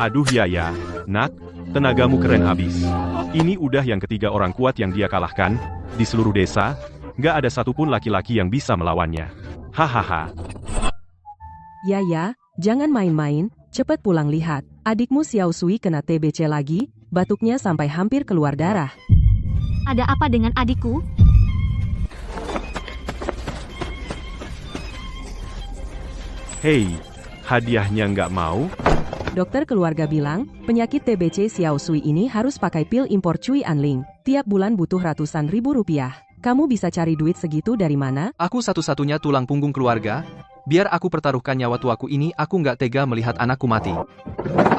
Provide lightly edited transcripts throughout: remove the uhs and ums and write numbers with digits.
Aduh Yaya, nak, tenagamu keren abis. Ini udah yang ketiga orang kuat yang dia kalahkan, di seluruh desa, nggak ada satupun laki-laki yang bisa melawannya. Hahaha. Yaya, jangan main-main, cepet pulang lihat. Adikmu Xiao Sui kena TBC lagi, batuknya sampai hampir keluar darah. Ada apa dengan adikku? Hei, hadiahnya nggak mau? Dokter keluarga bilang, penyakit TBC Xiao Sui ini harus pakai pil impor Cui Anling. Tiap bulan butuh ratusan ribu rupiah. Kamu bisa cari duit segitu dari mana? Aku satu-satunya tulang punggung keluarga. Biar aku pertaruhkan nyawa tuaku ini, aku nggak tega melihat anakku mati.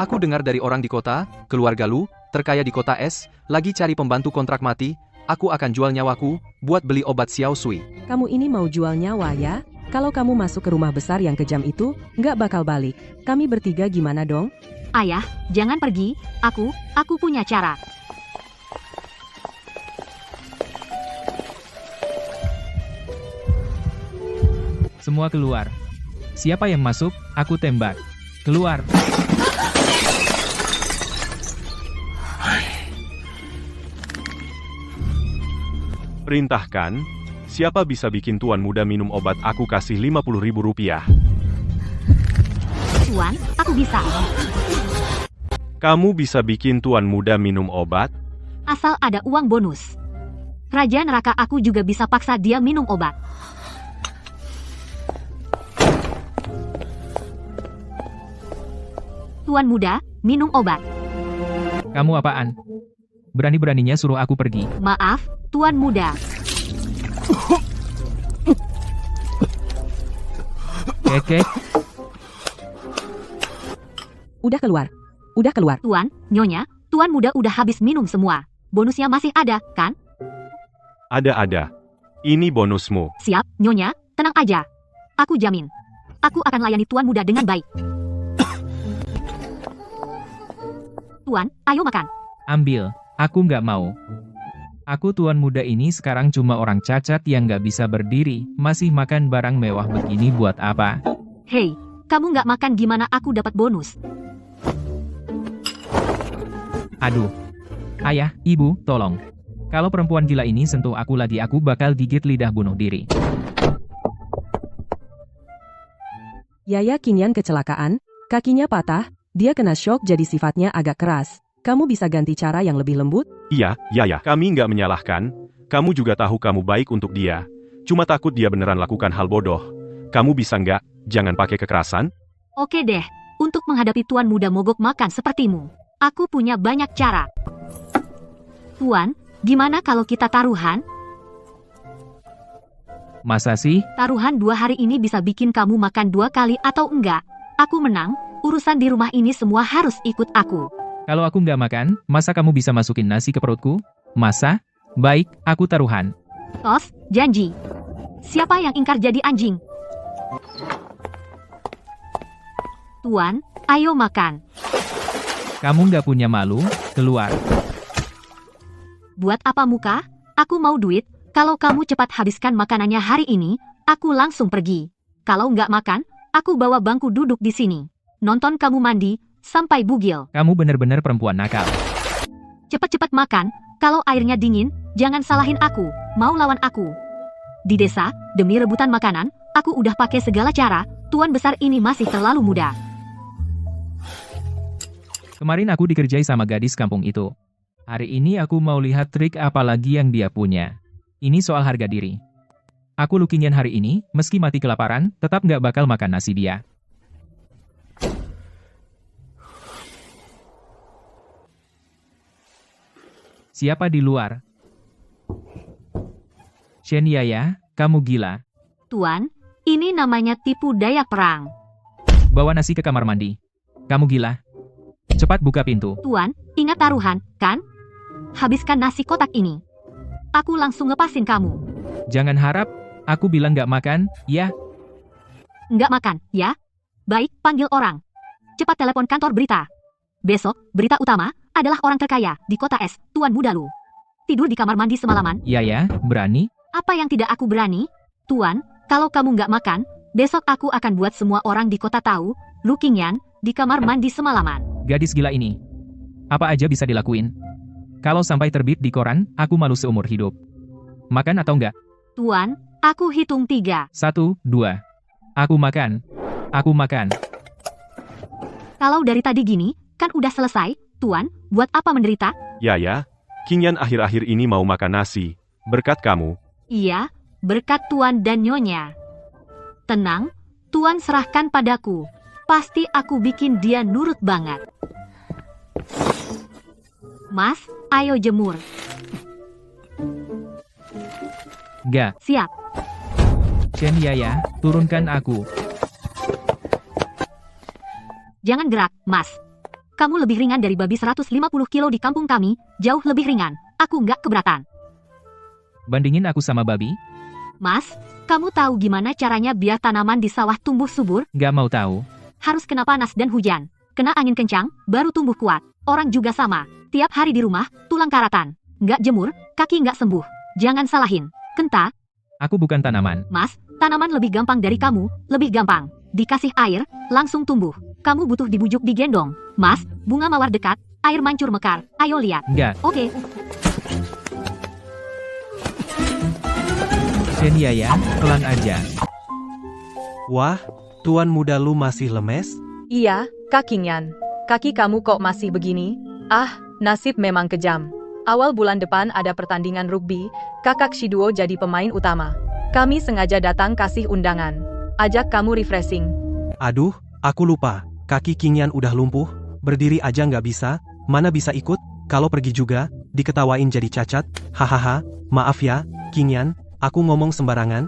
Aku dengar dari orang di kota, keluarga Lu, terkaya di kota S, lagi cari pembantu kontrak mati. Aku akan jual nyawaku, buat beli obat Xiao Sui. Kamu ini mau jual nyawa ya? Kalau kamu masuk ke rumah besar yang kejam itu, nggak bakal balik. Kami bertiga gimana dong? Ayah, jangan pergi. Aku punya cara. Semua keluar. Siapa yang masuk, aku tembak. Keluar. Perintahkan, siapa bisa bikin tuan muda minum obat aku kasih 50.000 rupiah. Tuan, aku bisa. Kamu bisa bikin tuan muda minum obat? Asal ada uang bonus. Raja neraka aku juga bisa paksa dia minum obat. Tuan muda, minum obat. Kamu apaan? Berani-beraninya suruh aku pergi. Maaf, Tuan muda. Kekek. Udah keluar. Udah keluar. Tuan, Nyonya, Tuan muda udah habis minum semua. Bonusnya masih ada, kan? Ada. Ini bonusmu. Siap, Nyonya, tenang aja. Aku jamin. Aku akan layani Tuan muda dengan baik. Tuan, ayo makan. Ambil. Aku nggak mau. Aku tuan muda ini sekarang cuma orang cacat yang nggak bisa berdiri. Masih makan barang mewah begini buat apa? Hei, kamu nggak makan gimana aku dapat bonus? Aduh. Ayah, ibu, tolong. Kalau perempuan gila ini sentuh aku lagi, aku bakal gigit lidah bunuh diri. Yaya Kinyan kecelakaan, kakinya patah, dia kena shock jadi sifatnya agak keras. Kamu bisa ganti cara yang lebih lembut? Iya, kami nggak menyalahkan. Kamu juga tahu kamu baik untuk dia. Cuma takut dia beneran lakukan hal bodoh. Kamu bisa nggak, jangan pakai kekerasan? Oke deh, untuk menghadapi tuan muda mogok makan sepertimu, aku punya banyak cara. Tuan, gimana kalau kita taruhan? Masa sih? Taruhan 2 hari ini bisa bikin kamu makan 2 kali atau enggak? Aku menang, urusan di rumah ini semua harus ikut aku. Kalau aku nggak makan, masa kamu bisa masukin nasi ke perutku? Masa? Baik, aku taruhan. Tos, janji. Siapa yang ingkar jadi anjing? Tuan, ayo makan. Kamu nggak punya malu? Keluar. Buat apa muka? Aku mau duit. Kalau kamu cepat habiskan makanannya hari ini, aku langsung pergi. Kalau nggak makan, aku bawa bangku duduk di sini. Nonton kamu mandi, sampai bugil. Kamu bener-bener perempuan nakal. Cepat-cepat makan, kalau airnya dingin, jangan salahin aku, mau lawan aku. Di desa, demi rebutan makanan, aku udah pakai segala cara, tuan besar ini masih terlalu muda. Kemarin aku dikerjai sama gadis kampung itu. Hari ini aku mau lihat trik apa lagi yang dia punya. Ini soal harga diri. Aku Lukinyan hari ini, meski mati kelaparan, tetap nggak bakal makan nasi dia. Siapa di luar? Shen Yaya, kamu gila. Tuan, ini namanya tipu daya perang. Bawa nasi ke kamar mandi. Kamu gila. Cepat buka pintu. Tuan, ingat taruhan, kan? Habiskan nasi kotak ini. Aku langsung ngepasin kamu. Jangan harap, aku bilang nggak makan, ya? Nggak makan, ya? Baik, panggil orang. Cepat telepon kantor berita. Besok, berita utama adalah orang terkaya di kota S, Tuan Muda Lu. Tidur di kamar mandi semalaman. Ya, berani? Apa yang tidak aku berani? Tuan, kalau kamu nggak makan, besok aku akan buat semua orang di kota tahu, Lu Qingyan, di kamar mandi semalaman. Gadis gila ini. Apa aja bisa dilakuin. Kalau sampai terbit di koran, aku malu seumur hidup. Makan atau enggak? Tuan, aku hitung 3. 1, 2. Aku makan. Aku makan. Kalau dari tadi gini, kan udah selesai. Tuan, buat apa menderita? Ya, Qingyan akhir-akhir ini mau makan nasi. Berkat kamu. Iya, berkat Tuan dan Nyonya. Tenang, Tuan serahkan padaku. Pasti aku bikin dia nurut banget. Mas, ayo jemur. Ga. Siap. Chen Yaya, turunkan aku. Jangan gerak, Mas. Kamu lebih ringan dari babi 150 kilo di kampung kami, jauh lebih ringan. Aku nggak keberatan. Bandingin aku sama babi? Mas, kamu tahu gimana caranya biar tanaman di sawah tumbuh subur? Gak mau tahu. Harus kena panas dan hujan. Kena angin kencang, baru tumbuh kuat. Orang juga sama. Tiap hari di rumah, tulang karatan. Nggak jemur, kaki nggak sembuh. Jangan salahin. Kenta, Aku bukan tanaman. Mas, tanaman lebih gampang dari kamu, lebih gampang. Dikasih air, langsung tumbuh. Kamu butuh dibujuk digendong. Mas, bunga mawar dekat, air mancur mekar. Ayo lihat. Enggak. Oke, Chen Yaya, pelan aja. Wah, tuan muda lu masih lemes? Iya, Kak Qingyan. Kaki kamu kok masih begini? Ah, nasib memang kejam. Awal bulan depan ada pertandingan rugby, kakak Shiduo jadi pemain utama. Kami sengaja datang kasih undangan. Ajak kamu refreshing. Aduh, aku lupa. Kaki Qingyan udah lumpuh, berdiri aja nggak bisa, mana bisa ikut, kalau pergi juga, diketawain jadi cacat, hahaha, maaf ya, Qingyan, aku ngomong sembarangan.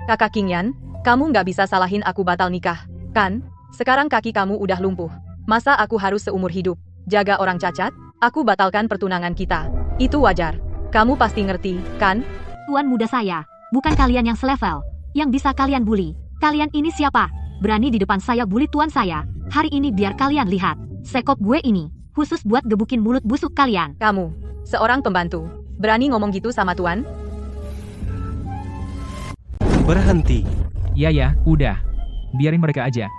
Kakak Qingyan, kamu nggak bisa salahin aku batal nikah, kan? Sekarang kaki kamu udah lumpuh. Masa aku harus seumur hidup jaga orang cacat? Aku batalkan pertunangan kita. Itu wajar. Kamu pasti ngerti, kan? Tuan muda saya, bukan kalian yang selevel, yang bisa kalian bully. Kalian ini siapa? Berani di depan saya bully tuan saya. Hari ini biar kalian lihat. Sekop gue ini, khusus buat gebukin mulut busuk kalian. Kamu, seorang pembantu, berani ngomong gitu sama tuan? Berhenti. Ya, udah. Biarin mereka aja.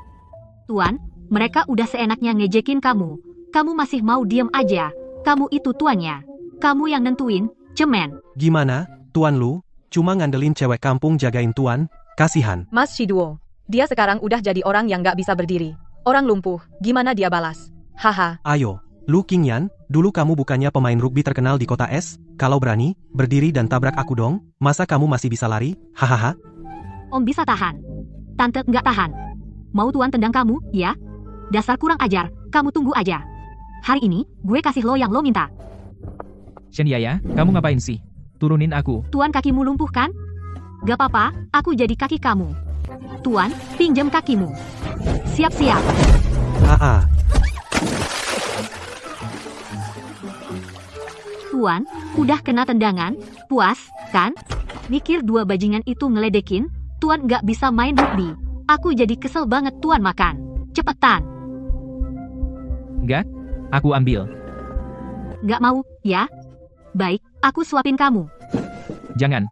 Tuan, mereka udah seenaknya ngejekin kamu. Kamu masih mau diem aja. Kamu itu tuannya. Kamu yang nentuin, cemen. Gimana, tuan lu? Cuma ngandelin cewek kampung jagain tuan? Kasihan. Mas Shiduo, dia sekarang udah jadi orang yang nggak bisa berdiri. Orang lumpuh, gimana dia balas? Haha. Ayo, lu Qingyan, dulu kamu bukannya pemain rugby terkenal di kota es? Kalau berani, berdiri dan tabrak aku dong. Masa kamu masih bisa lari? Hahaha. Om bisa tahan. Tante nggak tahan. Mau tuan tendang kamu, ya? Dasar kurang ajar, kamu tunggu aja. Hari ini, gue kasih lo yang lo minta. Chen Yaya, kamu ngapain sih? Turunin aku. Tuan kakimu lumpuh kan? Gak apa-apa, aku jadi kaki kamu. Tuan, pinjam kakimu. Siap-siap. Haa. Tuan, udah kena tendangan? Puas, kan? Mikir dua bajingan itu ngeledekin, Tuan gak bisa main rugby. Aku jadi kesel banget Tuan makan. Cepetan. Enggak? Aku ambil. Gak mau, ya? Baik, aku suapin kamu. Jangan.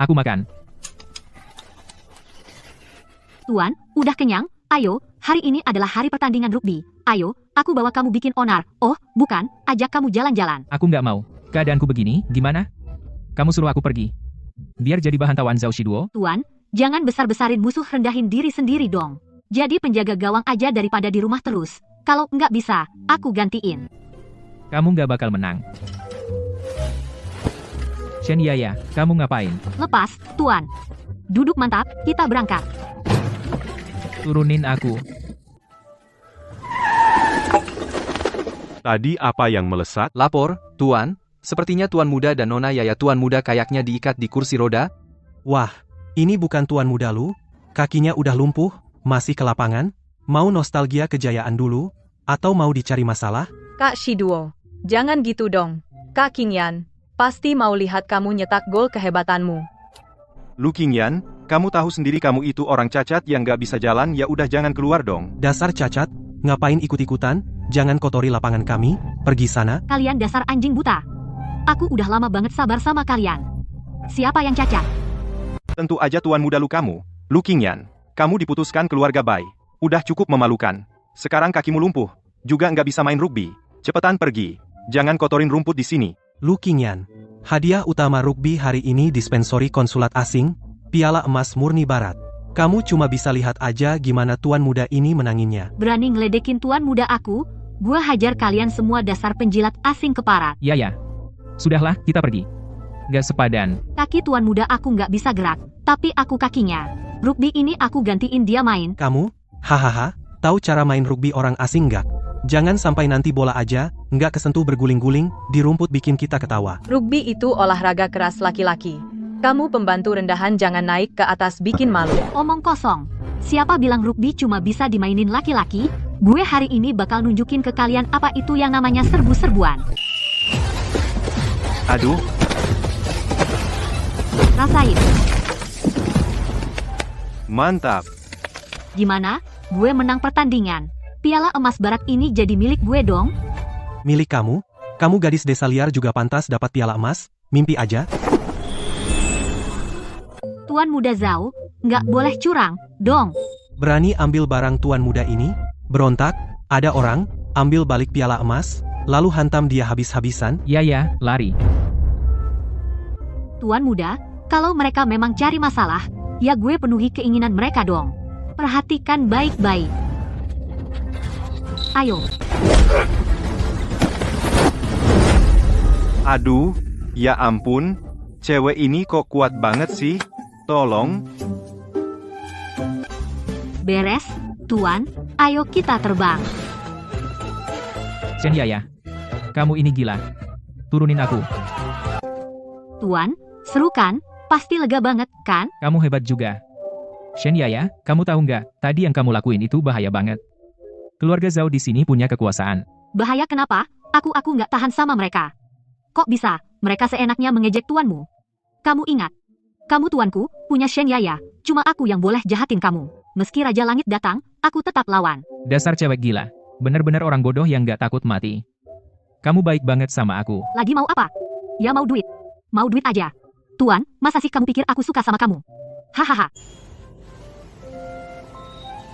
Aku makan. Tuan, udah kenyang? Ayo, hari ini adalah hari pertandingan rugby. Ayo, aku bawa kamu bikin onar. Oh, bukan, ajak kamu jalan-jalan. Aku nggak mau. Keadaanku begini, gimana? Kamu suruh aku pergi. Biar jadi bahan tawaan Zhao Shiduo. Tuan, jangan besar-besarin musuh, rendahin diri sendiri dong. Jadi penjaga gawang aja daripada di rumah terus. Kalau nggak bisa, aku gantiin. Kamu nggak bakal menang. Chen Yaya, kamu ngapain? Lepas, Tuan. Duduk mantap, kita berangkat. Turunin aku. Tadi apa yang melesat? Lapor, tuan. Sepertinya tuan muda dan nona Yaya tuan muda kayaknya diikat di kursi roda. Wah, ini bukan tuan muda lu? Kakinya udah lumpuh, masih ke lapangan? Mau nostalgia kejayaan dulu? Atau mau dicari masalah? Kak Shiduo, jangan gitu dong. Kak Qingyan, pasti mau lihat kamu nyetak gol kehebatanmu. Lu Qingyan, kamu tahu sendiri kamu itu orang cacat yang gak bisa jalan, ya udah jangan keluar dong. Dasar cacat, ngapain ikut-ikutan? Jangan kotori lapangan kami, pergi sana. Kalian dasar anjing buta. Aku udah lama banget sabar sama kalian. Siapa yang cacat? Tentu aja tuan muda lu kamu. Lu Qingyan, kamu diputuskan keluarga Bai. Udah cukup memalukan. Sekarang kakimu lumpuh. Juga nggak bisa main rugby. Cepetan pergi. Jangan kotorin rumput di sini. Lu Qingyan. Hadiah utama rugby hari ini dispensori konsulat asing, piala emas murni barat. Kamu cuma bisa lihat aja gimana tuan muda ini menanginnya. Berani ngeledekin tuan muda aku? Gua hajar kalian semua dasar penjilat asing keparat. Ya. Sudahlah, kita pergi. Gak sepadan. Kaki tuan muda aku nggak bisa gerak, tapi aku kakinya. Rugby ini aku gantiin dia main. Kamu? Hahaha, tahu cara main rugby orang asing nggak? Jangan sampai nanti bola aja, nggak kesentuh berguling-guling, di rumput bikin kita ketawa. Rugby itu olahraga keras laki-laki. Kamu pembantu rendahan jangan naik ke atas bikin malu. Omong kosong. Siapa bilang rugby cuma bisa dimainin laki-laki? Gue hari ini bakal nunjukin ke kalian apa itu yang namanya serbu-serbuan. Aduh, Rasain. mantap. Gimana? Gue menang pertandingan. Piala emas barat ini jadi milik gue dong. Milik kamu? Kamu gadis desa liar juga pantas dapat piala emas? Mimpi aja. Tuan muda Zhao, nggak boleh curang, dong. Berani ambil barang tuan muda ini? Berontak? Ada orang? Ambil balik piala emas? Lalu hantam dia habis-habisan? Ya, lari. Tuan muda, kalau mereka memang cari masalah, ya gue penuhi keinginan mereka dong. Perhatikan baik-baik. Ayo. Aduh, ya ampun. Cewek ini kok kuat banget sih? Tolong. Beres, Tuan. Ayo kita terbang. Shen Yaya. Kamu ini gila. Turunin aku. Tuan, seru kan? Pasti lega banget, kan? Kamu hebat juga. Shen Yaya, kamu tahu nggak? Tadi yang kamu lakuin itu bahaya banget. Keluarga Zhao di sini punya kekuasaan. Bahaya kenapa? Aku nggak tahan sama mereka. Kok bisa? Mereka seenaknya mengejek tuanmu. Kamu ingat? Kamu tuanku, punya Shen Yaya. Cuma aku yang boleh jahatin kamu. Meski Raja Langit datang, aku tetap lawan. Dasar cewek gila. Bener-bener orang bodoh yang nggak takut mati. Kamu baik banget sama aku. Lagi mau apa? Ya mau duit. Mau duit aja. Tuan, masa sih kamu pikir aku suka sama kamu? Hahaha.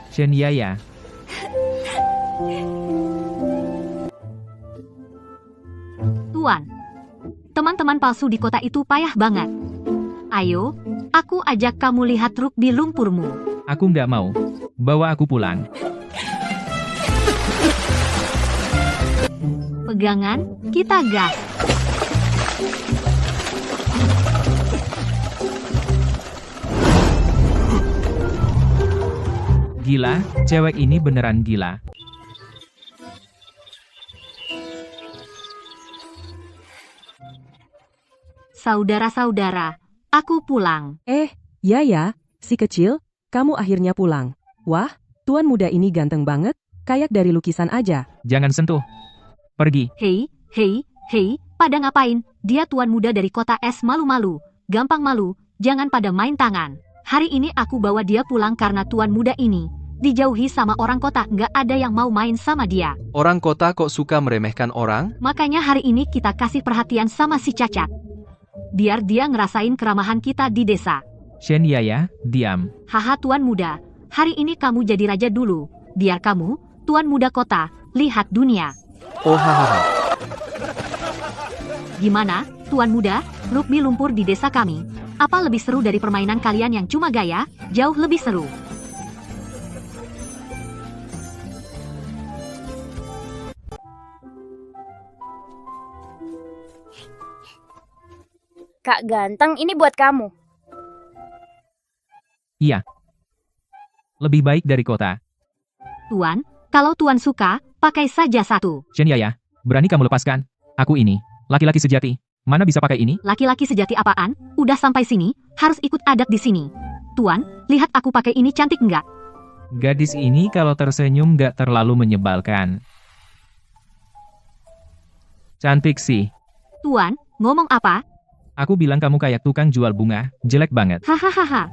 Shen Yaya. Tuan, teman-teman palsu di kota itu payah banget. Ayo, aku ajak kamu lihat rugby lumpurmu. Aku nggak mau. Bawa aku pulang. Pegangan, kita gas. Gila, cewek ini beneran gila. Saudara-saudara, aku pulang. Ya, si kecil, kamu akhirnya pulang. Wah, tuan muda ini ganteng banget, kayak dari lukisan aja. Jangan sentuh. Pergi. Hei, pada ngapain? Dia tuan muda dari kota es malu-malu. Gampang malu, jangan pada main tangan. Hari ini aku bawa dia pulang karena tuan muda ini dijauhi sama orang kota, nggak ada yang mau main sama dia. Orang kota kok suka meremehkan orang? Makanya hari ini kita kasih perhatian sama si Cacat. Biar dia ngerasain keramahan kita di desa. Shen Yaya, diam. Haha tuan muda, hari ini kamu jadi raja dulu. Biar kamu, tuan muda kota, lihat dunia. Oh hahaha. Gimana, tuan muda, rugby lumpur di desa kami? Apa lebih seru dari permainan kalian yang cuma gaya? Jauh lebih seru. Kak ganteng, ini buat kamu. Iya. Lebih baik dari kota. Tuan, kalau tuan suka, pakai saja satu. Shen Yaya, berani kamu lepaskan? Aku ini, laki-laki sejati. Mana bisa pakai ini? Laki-laki sejati apaan? Udah sampai sini, harus ikut adat di sini. Tuan, lihat aku pakai ini cantik nggak? Gadis ini kalau tersenyum nggak terlalu menyebalkan. Cantik sih. Tuan, ngomong apa? Aku bilang kamu kayak tukang jual bunga, jelek banget. Hahaha.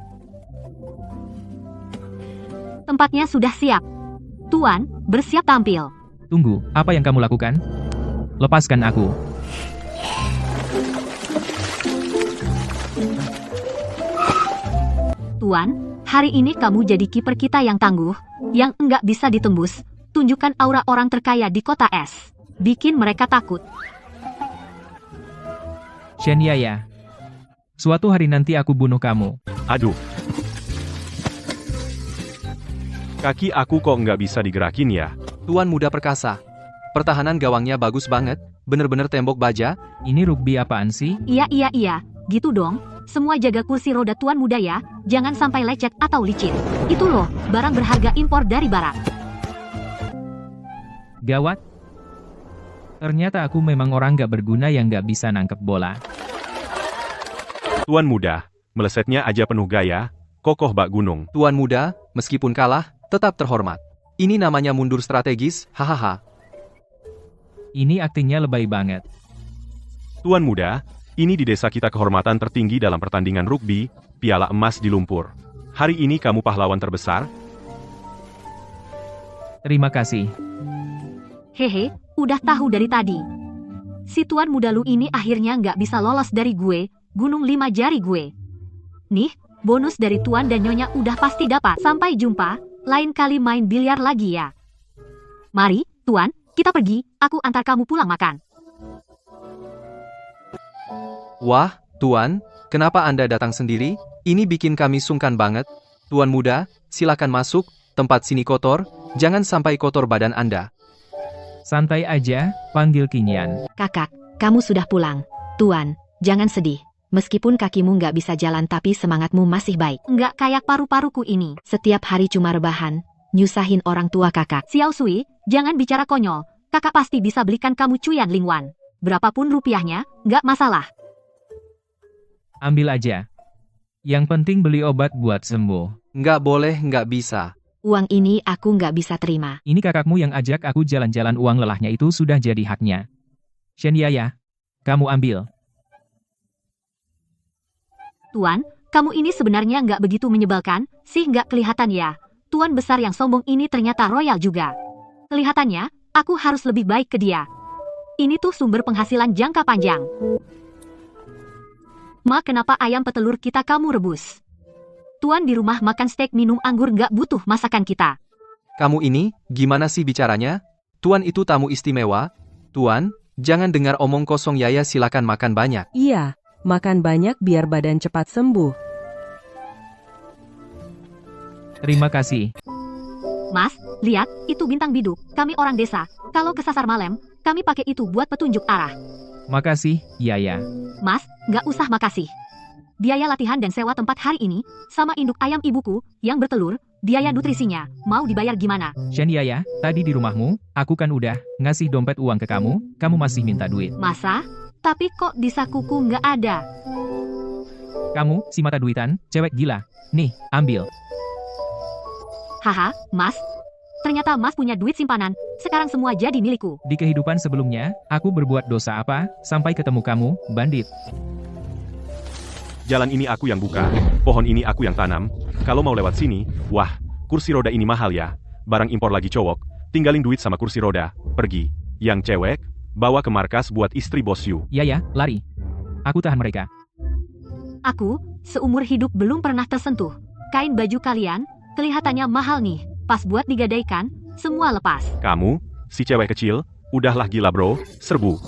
Tempatnya sudah siap. Tuan, bersiap tampil. Tunggu, apa yang kamu lakukan? Lepaskan aku. Tuan, hari ini kamu jadi kiper kita yang tangguh, yang enggak bisa ditembus. tunjukkan aura orang terkaya di kota es. Bikin mereka takut. Shen Yaya. Suatu hari nanti aku bunuh kamu. Aduh. Kaki aku kok nggak bisa digerakin ya? Tuan muda perkasa. Pertahanan gawangnya bagus banget, bener-bener tembok baja. Ini rugby apaan sih? Iya, gitu dong. Semua jaga kursi roda tuan muda ya, jangan sampai lecet atau licin. Itu loh, barang berharga impor dari barat. Gawat. Ternyata aku memang orang gak berguna yang gak bisa nangkep bola. Tuan muda, melesetnya aja penuh gaya, kokoh bak gunung. Tuan muda, meskipun kalah, tetap terhormat. Ini namanya mundur strategis, hahaha. Ini aktingnya lebay banget. Tuan muda, ini di desa kita kehormatan tertinggi dalam pertandingan rugby, piala emas di lumpur. Hari ini kamu pahlawan terbesar. Terima kasih. Hehe, udah tahu dari tadi. Si tuan muda lu ini akhirnya nggak bisa lolos dari gue, gunung 5 jari gue. Nih, bonus dari tuan dan nyonya udah pasti dapat. Sampai jumpa, lain kali main biliar lagi ya. Mari, tuan, kita pergi, aku antar kamu pulang makan. Wah, Tuan, kenapa Anda datang sendiri? Ini bikin kami sungkan banget. Tuan muda, silakan masuk, tempat sini kotor, jangan sampai kotor badan Anda. Santai aja, panggil Qingyan. Kakak, kamu sudah pulang. Tuan, jangan sedih. Meskipun kakimu nggak bisa jalan tapi semangatmu masih baik. Nggak kayak paru-paruku ini. Setiap hari cuma rebahan, nyusahin orang tua kakak. Xiao Sui, jangan bicara konyol. Kakak pasti bisa belikan kamu cuyan Lingwan. Berapapun rupiahnya, nggak masalah. Ambil aja. Yang penting beli obat buat sembuh. Nggak boleh, nggak bisa. Uang ini aku nggak bisa terima. Ini kakakmu yang ajak aku jalan-jalan, uang lelahnya itu sudah jadi haknya. Shen Yaya, kamu ambil. Tuan, kamu ini sebenarnya nggak begitu menyebalkan, sih nggak kelihatan ya. Tuan besar yang sombong ini ternyata royal juga. Kelihatannya, aku harus lebih baik ke dia. Ini tuh sumber penghasilan jangka panjang. Ma, kenapa ayam petelur kita kamu rebus? Tuan di rumah makan steak minum anggur nggak butuh masakan kita. Kamu ini, gimana sih bicaranya? Tuan itu tamu istimewa. Tuan, jangan dengar omong kosong. Yaya, silakan makan banyak. Iya, makan banyak biar badan cepat sembuh. Terima kasih. Mas, lihat, itu bintang bidu. Kami orang desa. Kalau kesasar malam, kami pakai itu buat petunjuk arah. Makasih, Yaya. Mas, nggak usah makasih. Biaya latihan dan sewa tempat hari ini, sama induk ayam ibuku, yang bertelur, biaya nutrisinya, mau dibayar gimana? Shen Yaya, tadi di rumahmu, aku kan udah ngasih dompet uang ke kamu masih minta duit. Masa? Tapi kok di sakuku nggak ada? Kamu, si mata duitan, cewek gila. Nih, ambil. Haha, Mas. Ternyata Mas punya duit simpanan, sekarang semua jadi milikku. Di kehidupan sebelumnya, aku berbuat dosa apa, sampai ketemu kamu, bandit. Jalan ini aku yang buka, pohon ini aku yang tanam. Kalau mau lewat sini, wah, kursi roda ini mahal ya. Barang impor lagi cowok, tinggalin duit sama kursi roda, pergi. Yang cewek, bawa ke markas buat istri bos Yu. Yaya, lari. Aku tahan mereka. Aku, seumur hidup belum pernah tersentuh. Kain baju kalian, kelihatannya mahal nih. Pas buat digadaikan, semua lepas. Kamu, si cewek kecil, udahlah gila bro, serbu.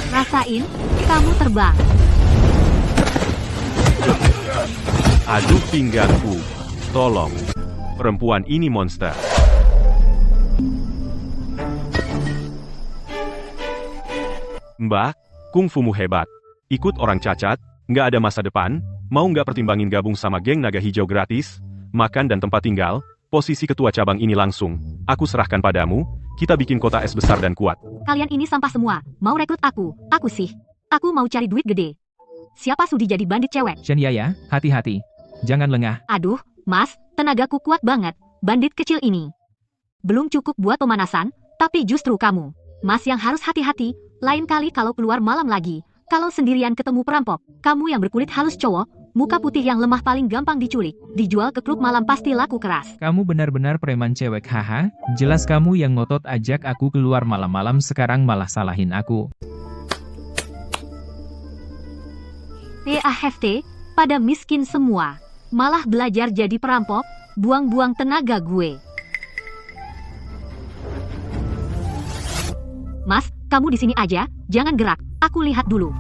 Rasain, kamu terbang. Aduh pinggangku, tolong. Perempuan ini monster. Mbak, kungfumu hebat. Ikut orang cacat, nggak ada masa depan, mau nggak pertimbangin gabung sama geng naga hijau gratis, makan dan tempat tinggal, posisi ketua cabang ini langsung, aku serahkan padamu, kita bikin kota es besar dan kuat. Kalian ini sampah semua, mau rekrut aku sih. Aku mau cari duit gede. Siapa sudi jadi bandit cewek? Shen Yaya, hati-hati. Jangan lengah. Aduh, Mas, tenagaku kuat banget, bandit kecil ini. Belum cukup buat pemanasan, tapi justru kamu. Mas yang harus hati-hati, lain kali kalau keluar malam lagi. Kalau sendirian ketemu perampok, kamu yang berkulit halus cowok, muka putih yang lemah paling gampang diculik, dijual ke klub malam pasti laku keras. Kamu benar-benar preman cewek, haha. Jelas kamu yang ngotot ajak aku keluar malam-malam, sekarang malah salahin aku. TAFT, pada miskin semua. Malah belajar jadi perampok, buang-buang tenaga gue. Mas, kamu di sini aja, jangan gerak. Aku lihat dulu.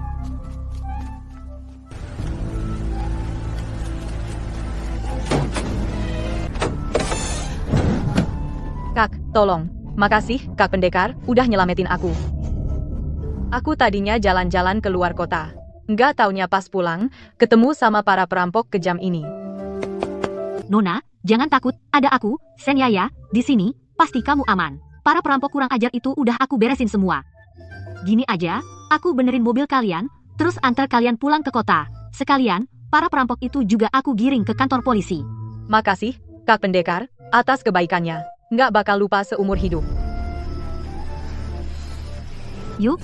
Kak, tolong. Makasih, Kak Pendekar, udah nyelamatin aku. Aku tadinya jalan-jalan keluar kota. Nggak taunya pas pulang, ketemu sama para perampok kejam ini. Nona, jangan takut, ada aku, Sen Yaya, di sini, pasti kamu aman. Para perampok kurang ajar itu udah aku beresin semua. Gini aja, aku benerin mobil kalian, terus antar kalian pulang ke kota. Sekalian, para perampok itu juga aku giring ke kantor polisi. Makasih, Kak Pendekar, atas kebaikannya. Nggak bakal lupa seumur hidup. Yuk.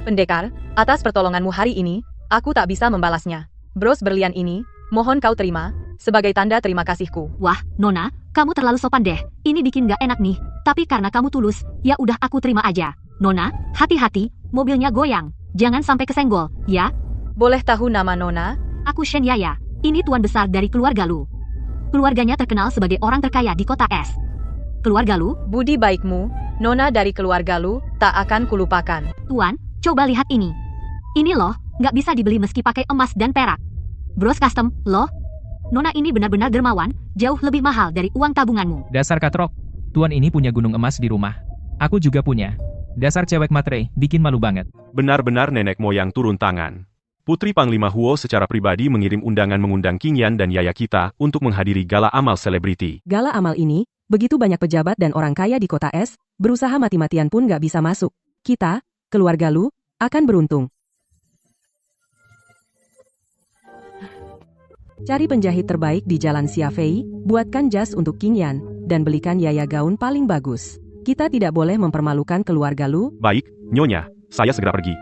Pendekar, atas pertolonganmu hari ini, aku tak bisa membalasnya. Bros berlian ini, mohon kau terima, sebagai tanda terima kasihku. Wah, Nona, kamu terlalu sopan deh. Ini bikin gak enak nih. Tapi karena kamu tulus, ya udah aku terima aja. Nona, hati-hati, mobilnya goyang. Jangan sampai kesenggol, ya? Boleh tahu nama Nona? Aku Shen Yaya. Ini tuan besar dari keluarga Lu. Keluarganya terkenal sebagai orang terkaya di kota es. Keluarga Lu? Budi baikmu, Nona dari keluarga Lu, tak akan kulupakan. Tuan, coba lihat ini. Ini loh, nggak bisa dibeli meski pakai emas dan perak. Bros custom, loh. Nona ini benar-benar dermawan, jauh lebih mahal dari uang tabunganmu. Dasar katrok. Tuan ini punya gunung emas di rumah. Aku juga punya. Dasar cewek matre, bikin malu banget. Benar-benar nenek moyang turun tangan. Putri Panglima Huo secara pribadi mengirim undangan mengundang King Yan dan Yaya kita untuk menghadiri gala amal selebriti. Gala amal ini, begitu banyak pejabat dan orang kaya di kota es, berusaha mati-matian pun gak bisa masuk. Kita, keluarga Lu, akan beruntung. Cari penjahit terbaik di Jalan Xiafei, buatkan jas untuk King Yan, dan belikan Yaya gaun paling bagus. Kita tidak boleh mempermalukan keluarga Lu. Baik, Nyonya, saya segera pergi.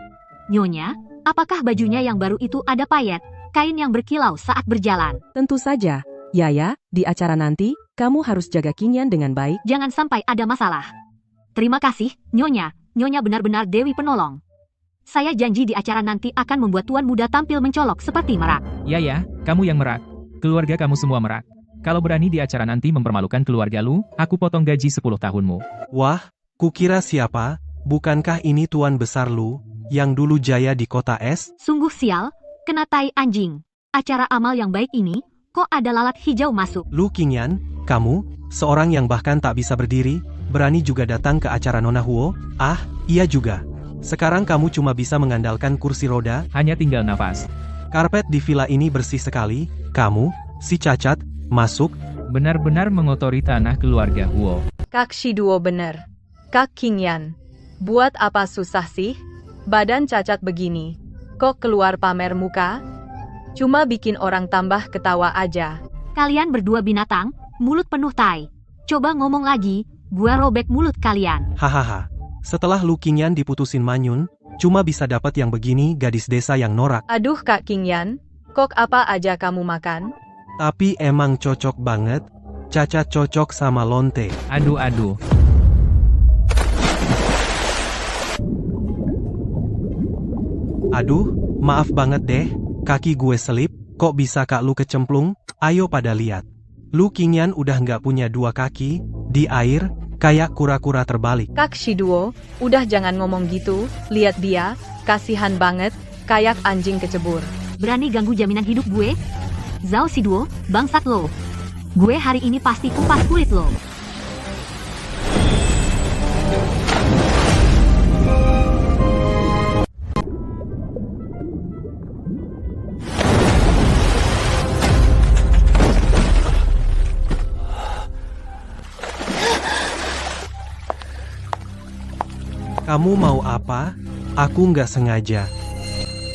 Nyonya, apakah bajunya yang baru itu ada payet, kain yang berkilau saat berjalan? Tentu saja. Yaya, di acara nanti, kamu harus jaga King Yan dengan baik. Jangan sampai ada masalah. Terima kasih, Nyonya. Nyonya benar-benar Dewi Penolong. Saya janji di acara nanti akan membuat tuan muda tampil mencolok seperti merak. Ya, kamu yang merak. Keluarga kamu semua merak. Kalau berani di acara nanti mempermalukan keluarga Lu, aku potong gaji 10 tahunmu. Wah, kukira siapa? Bukankah ini tuan besar Lu, yang dulu jaya di kota es? Sungguh sial, kena tai anjing. Acara amal yang baik ini, kok ada lalat hijau masuk? Lu King Yan, kamu, seorang yang bahkan tak bisa berdiri, berani juga datang ke acara Nona Huo? Ah, iya juga. Sekarang kamu cuma bisa mengandalkan kursi roda. Hanya tinggal nafas. Karpet di villa ini bersih sekali. Kamu, si cacat, masuk. Benar-benar mengotori tanah keluarga Huo. Kak Shiduo bener. Kak King Yan. Buat apa susah sih? Badan cacat begini. Kok keluar pamer muka? Cuma bikin orang tambah ketawa aja. Kalian berdua binatang, mulut penuh tai. Coba ngomong lagi, gua robek mulut kalian. Hahaha. Setelah Lu King Yan diputusin Manyun, cuma bisa dapat yang begini gadis desa yang norak. Aduh Kak King Yan, kok apa aja kamu makan? Tapi emang cocok banget. Cacat cocok sama lonte. Aduh. Aduh, maaf banget deh. Kaki gue selip, kok bisa Kak Lu kecemplung? Ayo pada lihat. Lu King Yan udah nggak punya dua kaki, di air, kayak kura-kura terbalik. Kak Shiduo, udah jangan ngomong gitu, lihat dia, kasihan banget, kayak anjing kecebur. Berani ganggu jaminan hidup gue? Zhao Shiduo, bangsat lo. Gue hari ini pasti kupas kulit lo. Kamu mau apa? Aku nggak sengaja.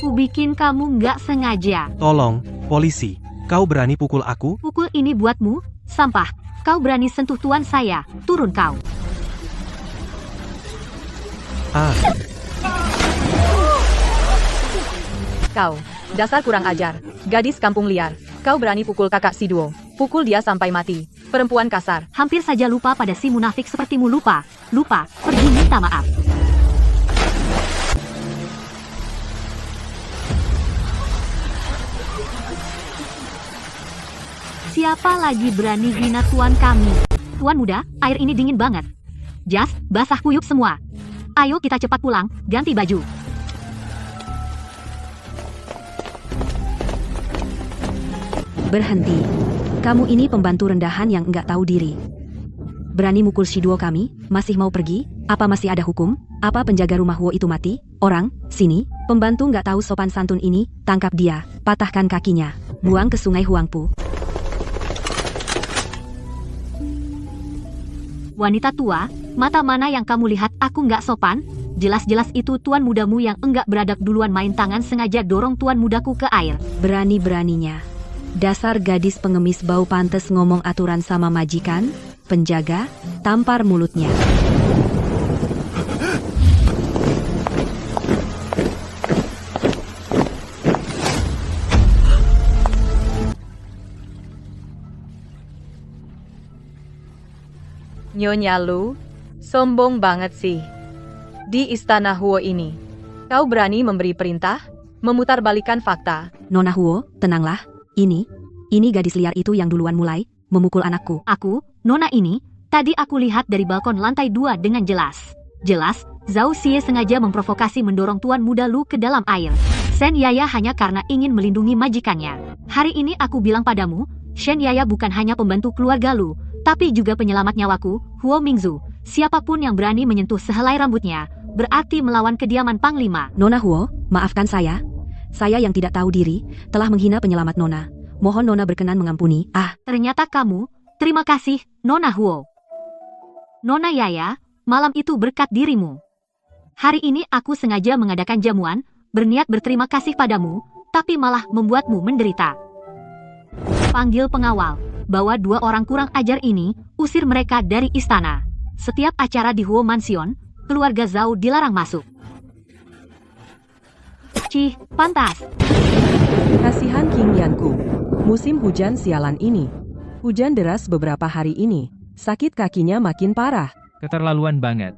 Ku bikin kamu nggak sengaja. Tolong, polisi. Kau berani pukul aku? Pukul ini buatmu, sampah. Kau berani sentuh tuan saya, turun kau. Ah, Kau, dasar kurang ajar, gadis kampung liar. Kau berani pukul kakak Shiduo, pukul dia sampai mati. Perempuan kasar. Hampir saja lupa pada si munafik sepertimu lupa. Pergi minta maaf. Siapa lagi berani hina tuan kami? Tuan muda, air ini dingin banget. Jas, basah kuyup semua. Ayo kita cepat pulang, ganti baju. Berhenti. Kamu ini pembantu rendahan yang enggak tahu diri. Berani mukul Shiduo kami, masih mau pergi? Apa masih ada hukum? Apa penjaga rumah Huo itu mati? Orang, sini, pembantu nggak tahu sopan santun ini, tangkap dia, patahkan kakinya, buang ke sungai Huangpu. Wanita tua, mata mana yang kamu lihat aku nggak sopan? Jelas-jelas itu tuan mudamu yang enggak beradab duluan main tangan sengaja dorong tuan mudaku ke air. Berani-beraninya. Dasar gadis pengemis bau pantes ngomong aturan sama majikan, penjaga, tampar mulutnya. Nyonya Lu, sombong banget sih. Di istana Huo ini, kau berani memberi perintah, memutarbalikkan fakta. Nona Huo, tenanglah. Ini gadis liar itu yang duluan mulai memukul anakku. Aku, Nona ini, tadi aku lihat dari balkon lantai 2 dengan jelas. Jelas, Zhao Xie sengaja memprovokasi mendorong tuan muda Lu ke dalam air. Shen Yaya hanya karena ingin melindungi majikannya. Hari ini aku bilang padamu, Shen Yaya bukan hanya pembantu keluarga Lu, tapi juga penyelamat nyawaku, Huo Mingzu. Siapapun yang berani menyentuh sehelai rambutnya, berarti melawan kediaman Panglima. Nona Huo, maafkan saya. Saya yang tidak tahu diri, telah menghina penyelamat Nona. Mohon Nona berkenan mengampuni. Ternyata kamu, terima kasih, Nona Huo. Nona Yaya, malam itu berkat dirimu. Hari ini aku sengaja mengadakan jamuan, berniat berterima kasih padamu, tapi malah membuatmu menderita. Panggil pengawal. Bawa 2 orang kurang ajar ini, usir mereka dari istana. Setiap acara di Huo Mansion, keluarga Zhao dilarang masuk. Cih, pantas. Kasihan King Yanku. Musim hujan sialan ini. Hujan deras beberapa hari ini. Sakit kakinya makin parah. Keterlaluan banget.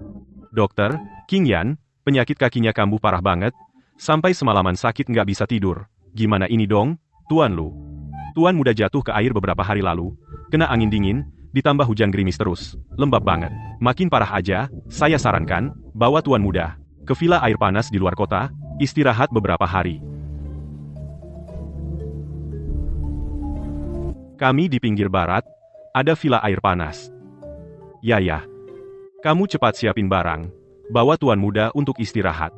Dokter, King Yan, penyakit kakinya kambuh parah banget. Sampai semalaman sakit nggak bisa tidur. Gimana ini dong, Tuan Lu? Tuan muda jatuh ke air beberapa hari lalu, kena angin dingin, ditambah hujan gerimis terus, lembab banget. Makin parah aja, saya sarankan, bawa Tuan muda ke villa air panas di luar kota, istirahat beberapa hari. Kami di pinggir barat, ada villa air panas. Ya, kamu cepat siapin barang, bawa Tuan muda untuk istirahat.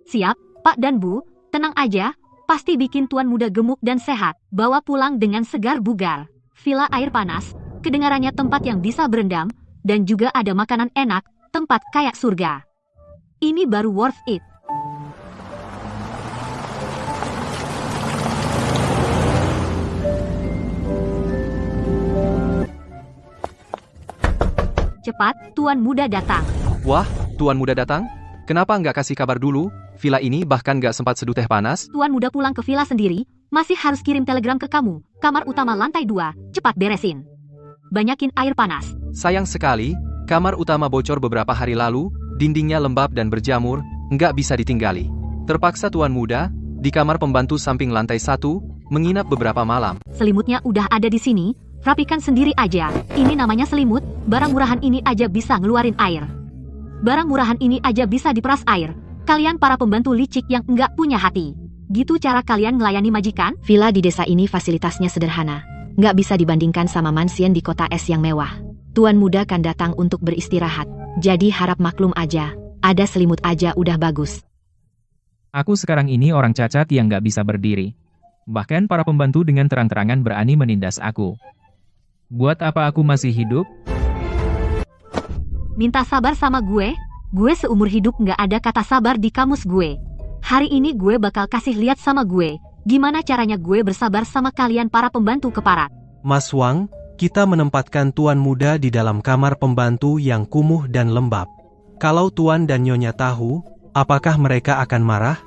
Siap, Pak dan Bu, tenang aja. Pasti bikin tuan muda gemuk dan sehat, bawa pulang dengan segar bugar. Villa air panas, kedengarannya tempat yang bisa berendam, dan juga ada makanan enak, tempat kayak surga. Ini baru worth it. Cepat, tuan muda datang. Wah, tuan muda datang? Kenapa nggak kasih kabar dulu? Villa ini bahkan nggak sempat seduh teh panas. Tuan muda pulang ke villa sendiri, masih harus kirim telegram ke kamu. Kamar utama lantai 2, cepat beresin. Banyakin air panas. Sayang sekali, kamar utama bocor beberapa hari lalu, dindingnya lembab dan berjamur, nggak bisa ditinggali. Terpaksa tuan muda, di kamar pembantu samping lantai 1, menginap beberapa malam. Selimutnya udah ada di sini, rapikan sendiri aja. Ini namanya selimut, barang murahan ini aja bisa ngeluarin air. Barang murahan ini aja bisa diperas air. Kalian para pembantu licik yang enggak punya hati. Gitu cara kalian melayani majikan? Villa di desa ini fasilitasnya sederhana. Nggak bisa dibandingkan sama mansion di kota es yang mewah. Tuan muda kan datang untuk beristirahat. Jadi harap maklum aja. Ada selimut aja udah bagus. Aku sekarang ini orang cacat yang nggak bisa berdiri. Bahkan para pembantu dengan terang-terangan berani menindas aku. Buat apa aku masih hidup? Minta sabar sama gue? Gue seumur hidup nggak ada kata sabar di kamus gue. Hari ini gue bakal kasih lihat sama gue, gimana caranya gue bersabar sama kalian para pembantu keparat. Mas Wang, kita menempatkan Tuan muda di dalam kamar pembantu yang kumuh dan lembab. Kalau Tuan dan Nyonya tahu, apakah mereka akan marah?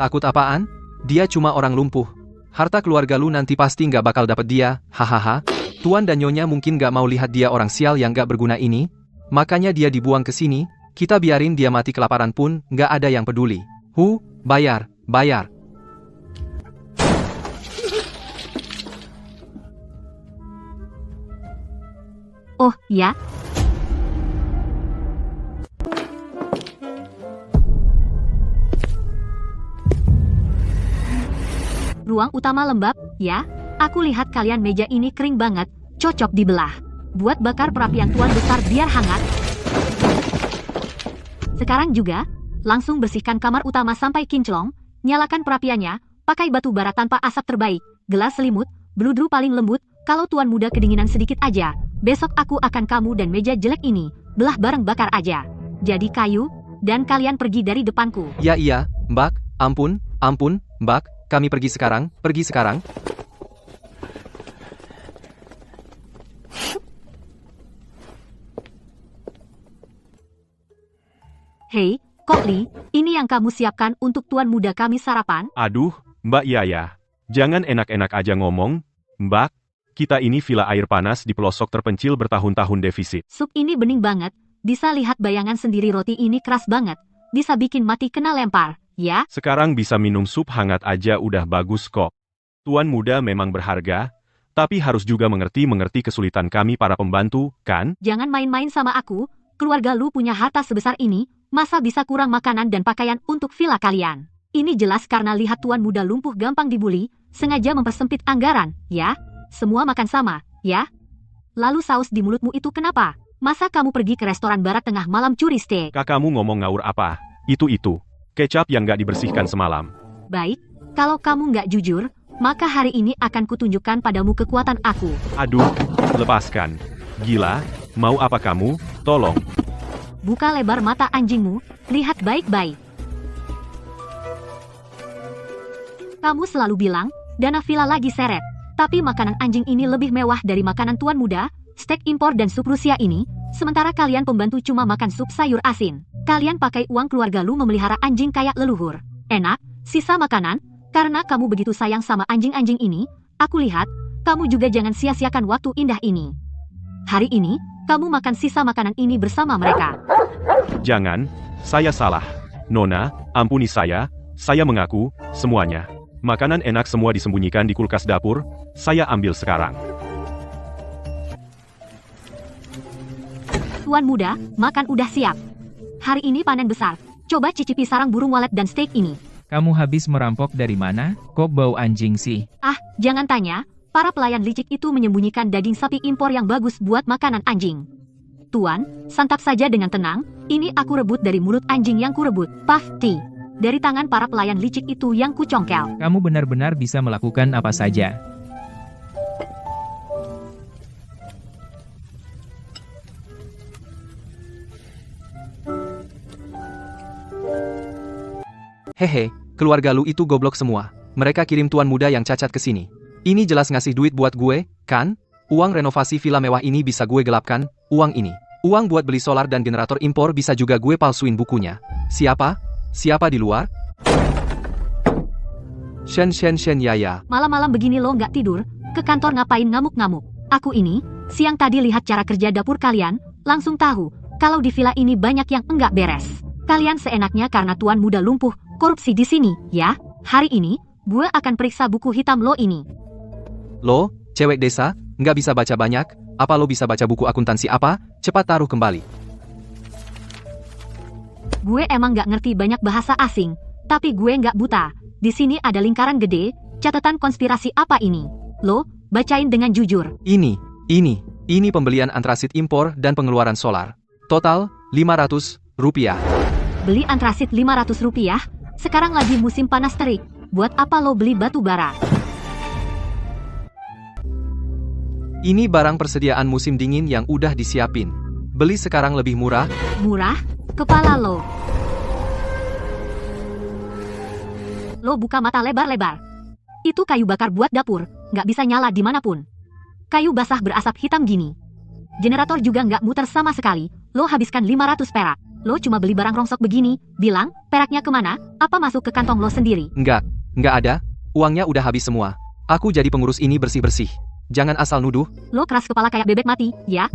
Takut apaan? Dia cuma orang lumpuh. Harta keluarga lu nanti pasti nggak bakal dapet dia, hahaha. Tuan dan Nyonya mungkin nggak mau lihat dia orang sial yang nggak berguna ini, makanya dia dibuang ke sini, kita biarin dia mati kelaparan pun, nggak ada yang peduli. Bayar, bayar. Oh, ya? Ruang utama lembab, ya? Aku lihat kalian meja ini kering banget, cocok dibelah. Buat bakar perapian tuan besar biar hangat. Sekarang juga, langsung bersihkan kamar utama sampai kinclong, nyalakan perapiannya, pakai batu bara tanpa asap terbaik, gelas selimut, bludru paling lembut, kalau tuan muda kedinginan sedikit aja, besok aku akan kamu dan meja jelek ini, belah bareng bakar aja. Jadi kayu, dan kalian pergi dari depanku. Ya iya, Mbak, ampun, Mbak, kami pergi sekarang. Hei, Kokli, ini yang kamu siapkan untuk tuan muda kami sarapan? Aduh, Mbak Yaya. Jangan enak-enak aja ngomong. Mbak, kita ini villa air panas di pelosok terpencil bertahun-tahun defisit. Sup ini bening banget, bisa lihat bayangan sendiri roti ini keras banget, bisa bikin mati kena lempar, ya? Sekarang bisa minum sup hangat aja udah bagus kok. Tuan muda memang berharga, tapi harus juga mengerti kesulitan kami para pembantu, kan? Jangan main-main sama aku, keluarga lu punya harta sebesar ini, masa bisa kurang makanan dan pakaian untuk villa kalian? Ini jelas karena lihat tuan muda lumpuh gampang dibully, sengaja mempersempit anggaran, ya? Semua makan sama, ya? Lalu saus di mulutmu itu kenapa? Masa kamu pergi ke restoran barat tengah malam curi steak? Kakakmu ngomong ngawur apa? Itu. Kecap yang gak dibersihkan semalam. Baik, kalau kamu nggak jujur, maka hari ini akan kutunjukkan padamu kekuatan aku. Aduh, lepaskan. Gila, mau apa kamu? Tolong. Buka lebar mata anjingmu, lihat baik-baik. Kamu selalu bilang, dana villa lagi seret. Tapi makanan anjing ini lebih mewah dari makanan tuan muda, steak impor dan sup Rusia ini, sementara kalian pembantu cuma makan sup sayur asin. Kalian pakai uang keluarga lu memelihara anjing kayak leluhur. Enak, sisa makanan, karena kamu begitu sayang sama anjing-anjing ini, aku lihat, kamu juga jangan sia-siakan waktu indah ini. Hari ini, kamu makan sisa makanan ini bersama mereka. Jangan, saya salah. Nona, ampuni saya mengaku, semuanya. Makanan enak semua disembunyikan di kulkas dapur, saya ambil sekarang. Tuan muda, makan udah siap. Hari ini panen besar, coba cicipi sarang burung walet dan steak ini. Kamu habis merampok dari mana? Kok bau anjing sih? Ah, jangan tanya, para pelayan licik itu menyembunyikan daging sapi impor yang bagus buat makanan anjing. Tuan, santap saja dengan tenang, ini aku rebut dari mulut anjing yang kurebut, pasti. Dari tangan para pelayan licik itu yang kucongkel. Kamu benar-benar bisa melakukan apa saja. Hehe, keluarga lu itu goblok semua. Mereka kirim tuan muda yang cacat ke sini. Ini jelas ngasih duit buat gue, kan? Uang renovasi villa mewah ini bisa gue gelapkan, uang ini. Uang buat beli solar dan generator impor bisa juga gue palsuin bukunya. Siapa di luar? Shen Yaya. Malam-malam begini lo nggak tidur, ke kantor ngapain ngamuk-ngamuk? Aku ini, siang tadi lihat cara kerja dapur kalian, langsung tahu, kalau di villa ini banyak yang enggak beres. Kalian seenaknya karena tuan muda lumpuh, korupsi di sini, ya? Hari ini, gue akan periksa buku hitam lo ini. Lo, cewek desa, nggak bisa baca banyak, apa lo bisa baca buku akuntansi apa? Cepat taruh kembali. Gue emang nggak ngerti banyak bahasa asing, tapi gue nggak buta. Di sini ada lingkaran gede, catatan konspirasi apa ini? Lo, bacain dengan jujur. Ini pembelian antrasit impor dan pengeluaran solar. Total, Rp500. Beli antrasit Rp500? Sekarang lagi musim panas terik. Buat apa lo beli batu bara? Ini barang persediaan musim dingin yang udah disiapin. Beli sekarang lebih murah. Murah? Kepala lo. Lo buka mata lebar-lebar. Itu kayu bakar buat dapur, nggak bisa nyala dimanapun. Kayu basah berasap hitam gini. Generator juga nggak muter sama sekali, lo habiskan 500 perak. Lo cuma beli barang rongsok begini, bilang, peraknya kemana? Apa masuk ke kantong lo sendiri? Nggak ada. Uangnya udah habis semua. Aku jadi pengurus ini bersih-bersih. Jangan asal nuduh. Lo keras kepala kayak bebek mati, ya?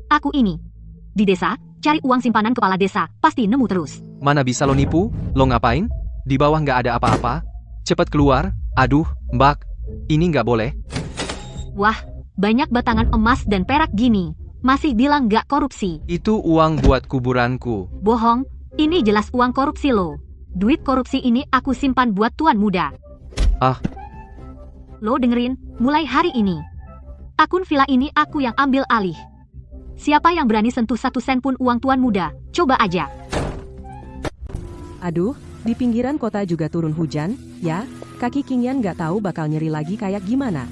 Aku ini. Di desa, cari uang simpanan kepala desa, pasti nemu terus. Mana bisa lo nipu? Lo ngapain? Di bawah nggak ada apa-apa. Cepet keluar. Aduh, Mbak. Ini nggak boleh. Wah, banyak batangan emas dan perak gini. Masih bilang nggak korupsi. Itu uang buat kuburanku. Bohong, ini jelas uang korupsi lo. Duit korupsi ini aku simpan buat tuan muda. Ah. Lo dengerin, mulai hari ini. Akun villa ini aku yang ambil alih. Siapa yang berani sentuh 1 sen pun uang tuan muda, coba aja. Aduh, di pinggiran kota juga turun hujan, ya? Kaki Qingyan nggak tahu bakal nyeri lagi kayak gimana.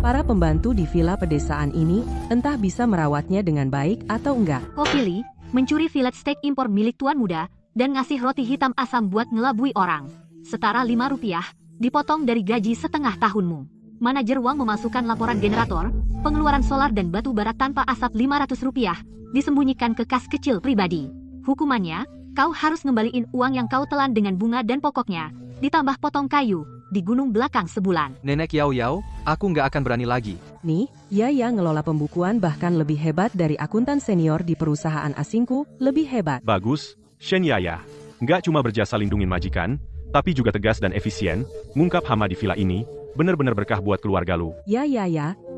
Para pembantu di villa pedesaan ini, entah bisa merawatnya dengan baik atau enggak. Kok pilih, mencuri fillet steak impor milik tuan muda, dan ngasih roti hitam asam buat ngelabui orang. Setara 5 rupiah, dipotong dari gaji setengah tahunmu. Manajer uang memasukkan laporan generator, pengeluaran solar dan batu bara tanpa asap 500 rupiah, disembunyikan ke kas kecil pribadi. Hukumannya, kau harus ngembaliin uang yang kau telan dengan bunga dan pokoknya, ditambah potong kayu, di gunung belakang sebulan. Nenek Yao Yao, aku nggak akan berani lagi. Nih, Yaya ngelola pembukuan bahkan lebih hebat dari akuntan senior di perusahaan asingku, lebih hebat. Bagus, Shen Yaya. Nggak cuma berjasa lindungin majikan, tapi juga tegas dan efisien, ngungkap hama di villa ini, bener-bener berkah buat keluarga lu. Ya,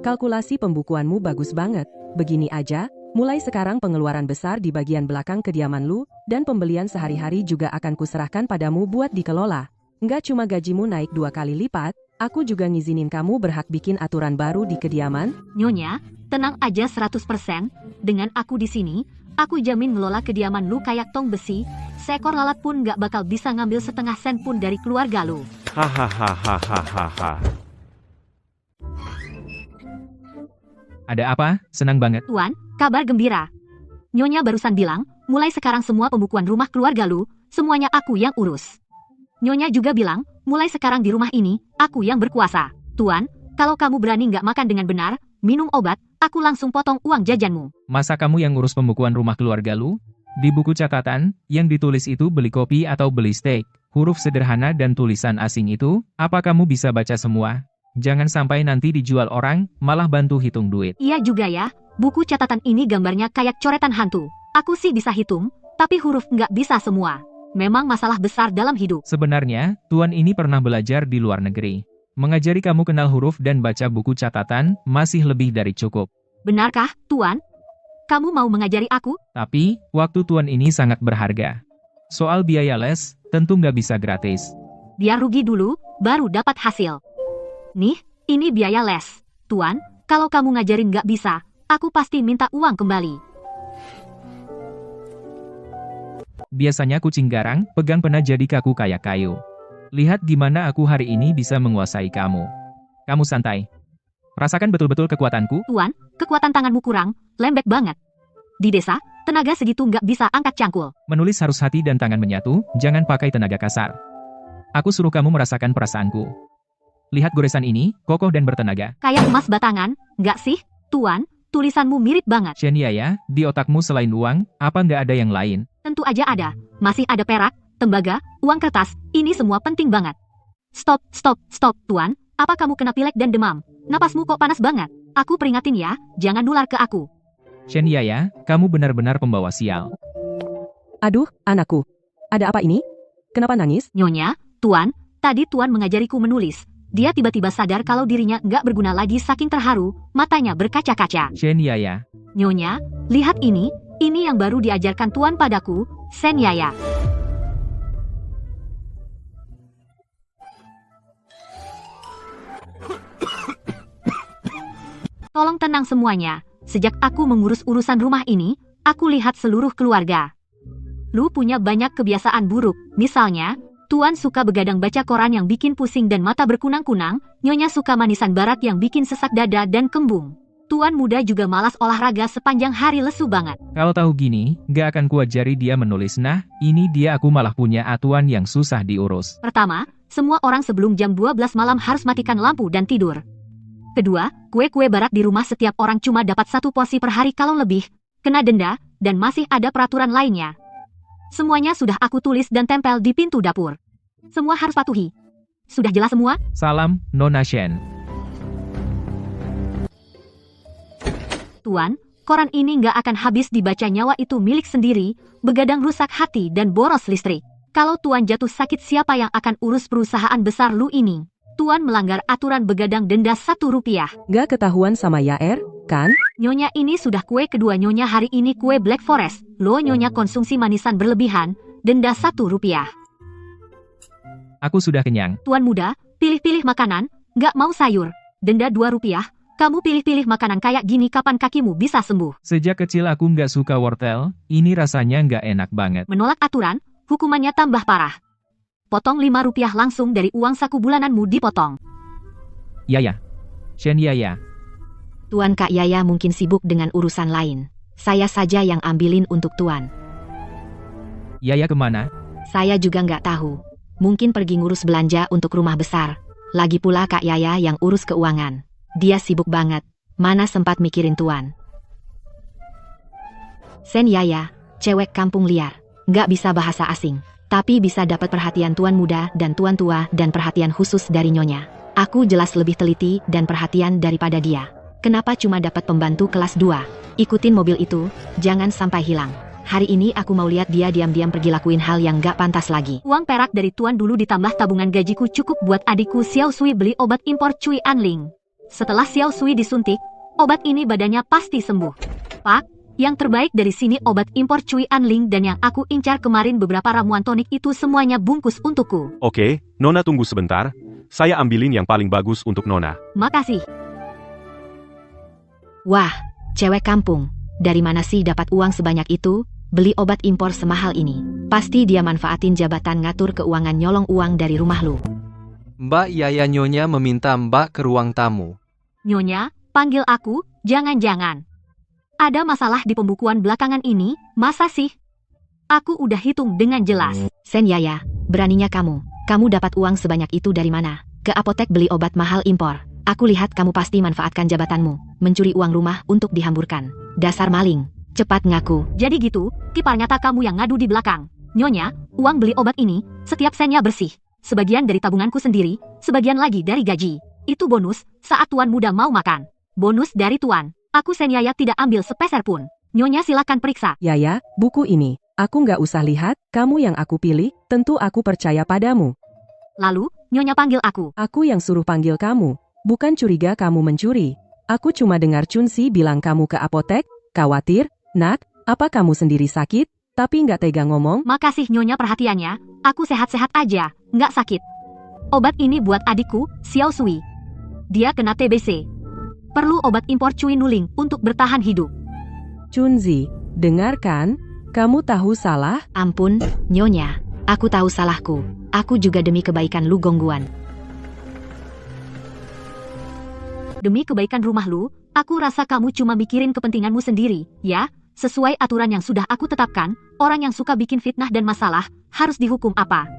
kalkulasi pembukuanmu bagus banget. Begini aja, mulai sekarang pengeluaran besar di bagian belakang kediaman lu, dan pembelian sehari-hari juga akan kuserahkan padamu buat dikelola. Nggak cuma gajimu naik 2 kali lipat, aku juga ngizinin kamu berhak bikin aturan baru di kediaman. Nyonya, tenang aja 100%, dengan aku di sini, aku jamin ngelola kediaman lu kayak tong besi, seekor lalat pun nggak bakal bisa ngambil setengah sen pun dari keluarga lu. Hahaha. Ada apa? Senang banget. Tuan, kabar gembira. Nyonya barusan bilang, mulai sekarang semua pembukuan rumah keluarga lu, semuanya aku yang urus. Nyonya juga bilang, mulai sekarang di rumah ini, aku yang berkuasa. Tuan, kalau kamu berani nggak makan dengan benar, minum obat, aku langsung potong uang jajanmu. Masa kamu yang ngurus pembukuan rumah keluarga lu? Di buku catatan, yang ditulis itu beli kopi atau beli steak. Huruf sederhana dan tulisan asing itu, apa kamu bisa baca semua? Jangan sampai nanti dijual orang, malah bantu hitung duit. Iya juga ya, buku catatan ini gambarnya kayak coretan hantu. Aku sih bisa hitung, tapi huruf nggak bisa semua. Memang masalah besar dalam hidup. Sebenarnya, Tuan ini pernah belajar di luar negeri. Mengajari kamu kenal huruf dan baca buku catatan, masih lebih dari cukup. Benarkah, Tuan? Kamu mau mengajari aku? Tapi, waktu Tuan ini sangat berharga. Soal biaya les, tentu nggak bisa gratis. Biar rugi dulu, baru dapat hasil. Nih, ini biaya les. Tuan, kalau kamu ngajarin nggak bisa, aku pasti minta uang kembali. Biasanya kucing garang, pegang pena jadi kaku kayak kayu. Lihat gimana aku hari ini bisa menguasai kamu. Kamu santai. Rasakan betul-betul kekuatanku. Tuan, kekuatan tanganmu kurang, lembek banget. Di desa, tenaga segitu nggak bisa angkat cangkul. Menulis harus hati dan tangan menyatu, jangan pakai tenaga kasar. Aku suruh kamu merasakan perasaanku. Lihat goresan ini, kokoh dan bertenaga. Kayak emas batangan, nggak sih? Tuan, tulisanmu mirip banget. Shen Yaya, di otakmu selain uang, apa nggak ada yang lain? Tentu aja ada. Masih ada perak, tembaga, uang kertas, ini semua penting banget. Stop, Tuan. Apa kamu kena pilek dan demam? Napasmu kok panas banget? Aku peringatin ya, jangan nular ke aku. Shen Yaya, kamu benar-benar pembawa sial. Aduh, anakku. Ada apa ini? Kenapa nangis? Nyonya, Tuan, tadi Tuan mengajariku menulis. Dia tiba-tiba sadar kalau dirinya nggak berguna lagi saking terharu, matanya berkaca-kaca. Shen Yaya. Nyonya, lihat ini yang baru diajarkan Tuan padaku, Shen Yaya. Tolong tenang semuanya, sejak aku mengurus urusan rumah ini, aku lihat seluruh keluarga. Lu punya banyak kebiasaan buruk, misalnya, Tuan suka begadang baca koran yang bikin pusing dan mata berkunang-kunang, Nyonya suka manisan barat yang bikin sesak dada dan kembung. Tuan muda juga malas olahraga sepanjang hari lesu banget. Kalau tahu gini, gak akan kuajari dia menulis. Nah, ini dia aku malah punya atuan yang susah diurus. Pertama, semua orang sebelum jam 12 malam harus matikan lampu dan tidur. Kedua, kue-kue barat di rumah setiap orang cuma dapat 1 porsi per hari kalau lebih, kena denda, dan masih ada peraturan lainnya. Semuanya sudah aku tulis dan tempel di pintu dapur. Semua harus patuhi. Sudah jelas semua? Salam, Nona Shen. Tuan, koran ini nggak akan habis dibaca. Nyawa itu milik sendiri, begadang rusak hati dan boros listrik. Kalau Tuan jatuh sakit siapa yang akan urus perusahaan besar lu ini? Tuan melanggar aturan begadang denda Rp1. Gak ketahuan sama Yaer, kan? Nyonya ini sudah kue kedua Nyonya hari ini kue Black Forest. Lo Nyonya konsumsi manisan berlebihan, denda Rp1. Aku sudah kenyang. Tuan muda, pilih-pilih makanan, nggak mau sayur. Denda Rp2. Kamu pilih-pilih makanan kayak gini kapan kakimu bisa sembuh? Sejak kecil aku nggak suka wortel, ini rasanya nggak enak banget. Menolak aturan, hukumannya tambah parah. Potong Rp5 langsung dari uang saku bulananmu dipotong. Yaya. Shen Yaya. Tuan Kak Yaya mungkin sibuk dengan urusan lain. Saya saja yang ambilin untuk Tuan. Yaya kemana? Saya juga nggak tahu. Mungkin pergi ngurus belanja untuk rumah besar. Lagi pula Kak Yaya yang urus keuangan. Dia sibuk banget. Mana sempat mikirin Tuan. Sen Yaya, cewek kampung liar. Nggak bisa bahasa asing. Tapi bisa dapat perhatian tuan muda dan tuan tua dan perhatian khusus dari Nyonya. Aku jelas lebih teliti dan perhatian daripada dia. Kenapa cuma dapat pembantu kelas 2? Ikutin mobil itu, jangan sampai hilang. Hari ini aku mau lihat dia diam-diam pergi lakuin hal yang gak pantas lagi. Uang perak dari Tuan dulu ditambah tabungan gajiku cukup buat adikku Xiao Sui beli obat impor Cui Anling. Setelah Xiao Sui disuntik, obat ini badannya pasti sembuh. Pak, yang terbaik dari sini obat impor Cui Anling dan yang aku incar kemarin beberapa ramuan tonik itu semuanya bungkus untukku. Oke, Nona tunggu sebentar. Saya ambilin yang paling bagus untuk Nona. Makasih. Wah, cewek kampung. Dari mana sih dapat uang sebanyak itu? Beli obat impor semahal ini. Pasti dia manfaatin jabatan ngatur keuangan nyolong uang dari rumah lu. Mbak Yaya Nyonya meminta Mbak ke ruang tamu. Nyonya, panggil aku, jangan-jangan. Ada masalah di pembukuan belakangan ini, masa sih? Aku udah hitung dengan jelas. Sen Yaya, beraninya kamu. Kamu dapat uang sebanyak itu dari mana? Ke apotek beli obat mahal impor. Aku lihat kamu pasti manfaatkan jabatanmu, mencuri uang rumah untuk dihamburkan. Dasar maling, cepat ngaku. Jadi gitu, kipar nyata kamu yang ngadu di belakang. Nyonya, uang beli obat ini, setiap sennya bersih. Sebagian dari tabunganku sendiri, sebagian lagi dari gaji. Itu bonus, saat tuan muda mau makan. Bonus dari tuan. Aku Sen Yaya tidak ambil sepeser pun. Nyonya silakan periksa. Yaya, buku ini. Aku nggak usah lihat, kamu yang aku pilih, tentu aku percaya padamu. Lalu, Nyonya panggil aku. Aku yang suruh panggil kamu. Bukan curiga kamu mencuri. Aku cuma dengar Chunsi bilang kamu ke apotek, khawatir, nak, apa kamu sendiri sakit, tapi nggak tega ngomong? Makasih Nyonya perhatiannya, aku sehat-sehat aja, nggak sakit. Obat ini buat adikku, Xiao Sui. Dia kena TBC. Perlu obat impor Cui Nuling untuk bertahan hidup. Chunzi, dengarkan, kamu tahu salah? Ampun, Nyonya. Aku tahu salahku. Aku juga demi kebaikan Lu Gongguan. Demi kebaikan rumah lu, aku rasa kamu cuma mikirin kepentinganmu sendiri, ya? Sesuai aturan yang sudah aku tetapkan, orang yang suka bikin fitnah dan masalah, harus dihukum apa?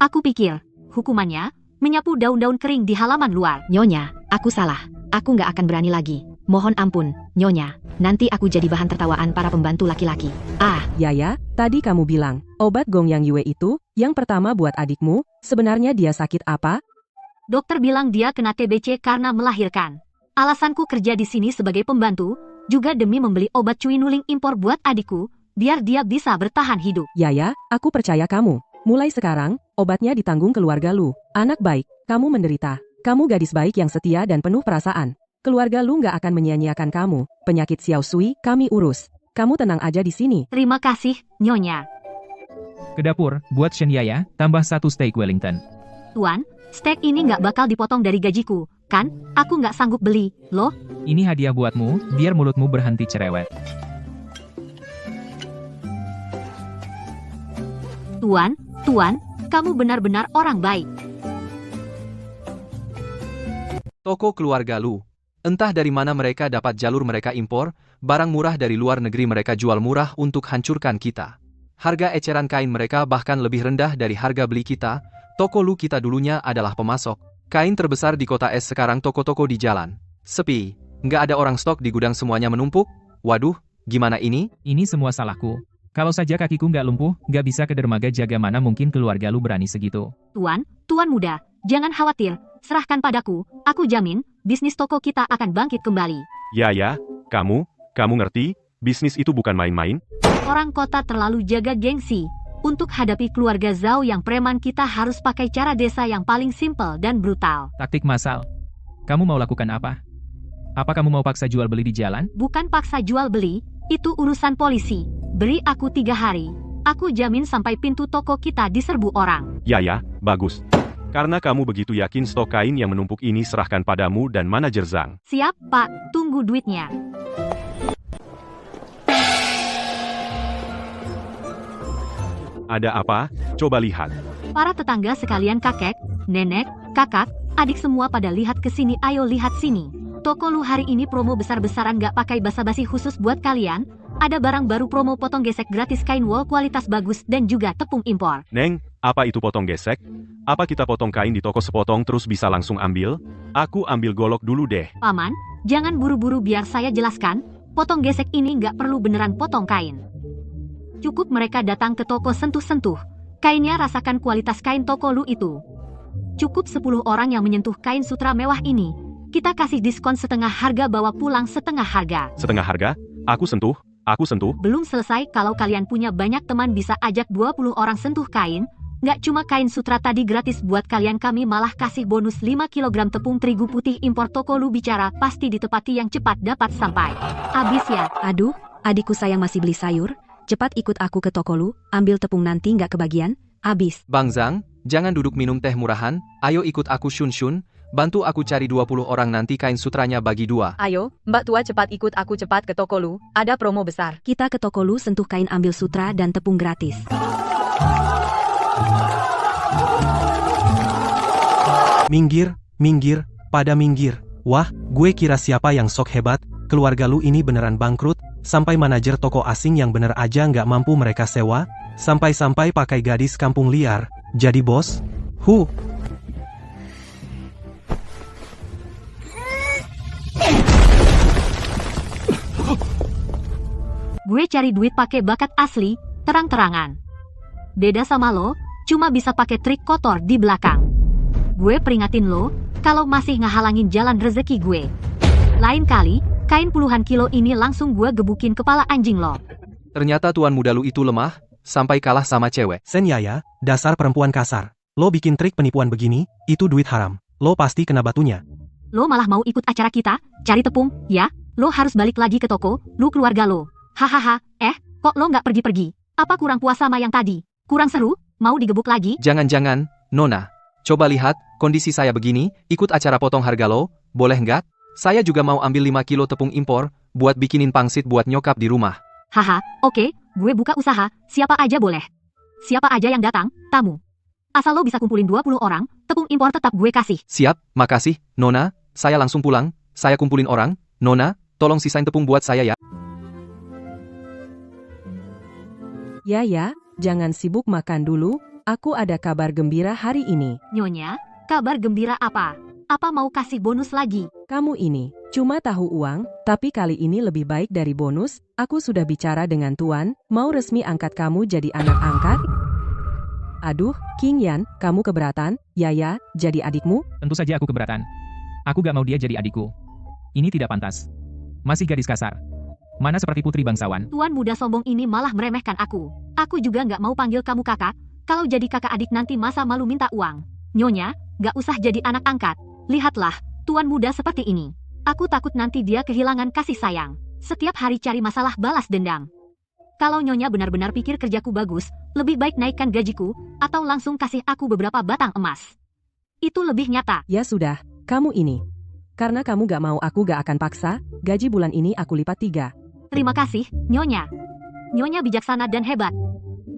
Aku pikir, hukumannya, menyapu daun-daun kering di halaman luar. Nyonya, aku salah. Aku nggak akan berani lagi. Mohon ampun, Nyonya. Nanti aku jadi bahan tertawaan para pembantu laki-laki. Yaya, tadi kamu bilang, obat Gong Yang Yue itu, yang pertama buat adikmu, sebenarnya dia sakit apa? Dokter bilang dia kena TBC karena melahirkan. Alasanku kerja di sini sebagai pembantu, juga demi membeli obat Cui Nuling impor buat adikku, biar dia bisa bertahan hidup. Yaya, aku percaya kamu. Mulai sekarang, obatnya ditanggung keluarga lu. Anak baik, kamu menderita. Kamu gadis baik yang setia dan penuh perasaan. Keluarga lu nggak akan menyia-nyiakan kamu. Penyakit Xiao Sui, kami urus. Kamu tenang aja di sini. Terima kasih, Nyonya. Ke dapur, buat Shen Yaya, tambah 1 steak Wellington. Tuan, steak ini nggak bakal dipotong dari gajiku, kan? Aku nggak sanggup beli, loh. Ini hadiah buatmu, biar mulutmu berhenti cerewet. Tuan, kamu benar-benar orang baik. Toko keluarga Lu. Entah dari mana mereka dapat jalur mereka impor, barang murah dari luar negeri mereka jual murah untuk hancurkan kita. Harga eceran kain mereka bahkan lebih rendah dari harga beli kita. Toko Lu kita dulunya adalah pemasok. Kain terbesar di kota es sekarang toko-toko di jalan. Sepi, nggak ada orang stok di gudang semuanya menumpuk. Waduh, gimana ini? Ini semua salahku. Kalau saja kakiku nggak lumpuh, nggak bisa ke dermaga jaga mana mungkin keluarga lu berani segitu. Tuan muda, jangan khawatir. Serahkan padaku, aku jamin, bisnis toko kita akan bangkit kembali. Ya, kamu, Kamu ngerti, bisnis itu bukan main-main? Orang kota terlalu jaga gengsi. Untuk hadapi keluarga Zhao yang preman kita harus pakai cara desa yang paling simpel dan brutal. Taktik massal. Kamu mau lakukan apa? Apa kamu mau paksa jual beli di jalan? Bukan paksa jual beli, itu urusan polisi. Beri aku 3 hari. Aku jamin sampai pintu toko kita diserbu orang. Ya, bagus. Karena kamu begitu yakin stok kain yang menumpuk ini serahkan padamu dan manajer Zhang. Siap, Pak. Tunggu duitnya. Ada apa? Coba lihat. Para tetangga sekalian kakek, nenek, kakak, adik semua pada lihat ke sini. Ayo lihat sini. Toko lu hari ini promo besar-besaran gak pakai basa-basi khusus buat kalian. Ada barang baru promo potong gesek gratis kain wol kualitas bagus dan juga tepung impor. Neng, apa itu potong gesek? Apa kita potong kain di toko sepotong terus bisa langsung ambil? Aku ambil golok dulu deh. Paman, jangan buru-buru biar saya jelaskan. Potong gesek ini nggak perlu beneran potong kain. Cukup mereka datang ke toko sentuh-sentuh. Kainnya rasakan kualitas kain toko lu itu. Cukup 10 orang yang menyentuh kain sutra mewah ini. Kita kasih diskon setengah harga bawa pulang setengah harga. Setengah harga? Aku sentuh. Belum selesai kalau kalian punya banyak teman bisa ajak 20 orang sentuh kain. Nggak cuma kain sutra tadi gratis buat kalian, kami malah kasih bonus 5 kg tepung terigu putih impor. Toko lu bicara pasti ditepati yang cepat dapat sampai. Abis ya. Aduh, adikku sayang masih beli sayur. Cepat ikut aku ke toko lu, ambil tepung nanti nggak kebagian. Abis. Bang Zhang, jangan duduk minum teh murahan, ayo ikut aku Shun. Bantu aku cari 20 orang nanti kain sutranya bagi 2. Ayo, Mbak Tua cepat ikut aku cepat ke toko lu, ada promo besar. Kita ke toko lu sentuh kain ambil sutra dan tepung gratis. Minggir, pada minggir. Wah, gue kira siapa yang sok hebat, keluarga lu ini beneran bangkrut, sampai manajer toko asing yang bener aja nggak mampu mereka sewa, sampai-sampai pakai gadis kampung liar, jadi bos? Gue cari duit pakai bakat asli, terang-terangan. Beda sama lo, cuma bisa pakai trik kotor di belakang. Gue peringatin lo, kalau masih ngehalangin jalan rezeki gue. Lain kali, kain puluhan kilo ini langsung gue gebukin kepala anjing lo. Ternyata tuan muda lu itu lemah, sampai kalah sama cewek. Sen Yaya, dasar perempuan kasar. Lo bikin trik penipuan begini, itu duit haram. Lo pasti kena batunya. Lo malah mau ikut acara kita, cari tepung, ya? Lo harus balik lagi ke toko, lu keluarga lo. Hahaha, kok lo nggak pergi-pergi? Apa kurang puas sama yang tadi? Kurang seru? Mau digebuk lagi? Jangan-jangan, Nona. Coba lihat, kondisi saya begini, ikut acara potong harga lo, boleh nggak? Saya juga mau ambil 5 kilo tepung impor, buat bikinin pangsit buat nyokap di rumah. Haha, oke, gue buka usaha, siapa aja boleh. Siapa aja yang datang, tamu. Asal lo bisa kumpulin 20 orang, tepung impor tetap gue kasih. Siap, makasih, Nona, saya langsung pulang, saya kumpulin orang, Nona, tolong sisain tepung buat saya ya. Ya, jangan sibuk makan dulu, aku ada kabar gembira hari ini. Nyonya, kabar gembira apa? Apa mau kasih bonus lagi? Kamu ini, cuma tahu uang, tapi kali ini lebih baik dari bonus, aku sudah bicara dengan Tuan, mau resmi angkat kamu jadi anak angkat. Aduh, King Yan, kamu keberatan, Yaya, jadi adikmu? Tentu saja aku keberatan. Aku gak mau dia jadi adikku. Ini tidak pantas. Masih gadis kasar. Mana seperti putri bangsawan. Tuan muda sombong ini malah meremehkan aku. Aku juga nggak mau panggil kamu kakak. Kalau jadi kakak adik nanti masa malu minta uang. Nyonya, nggak usah jadi anak angkat. Lihatlah, tuan muda seperti ini. Aku takut nanti dia kehilangan kasih sayang. Setiap hari cari masalah balas dendam. Kalau Nyonya benar-benar pikir kerjaku bagus, lebih baik naikkan gajiku, atau langsung kasih aku beberapa batang emas. Itu lebih nyata. Ya sudah, kamu ini. Karena kamu gak mau aku gak akan paksa, gaji bulan ini aku lipat 3. Terima kasih, Nyonya. Nyonya bijaksana dan hebat.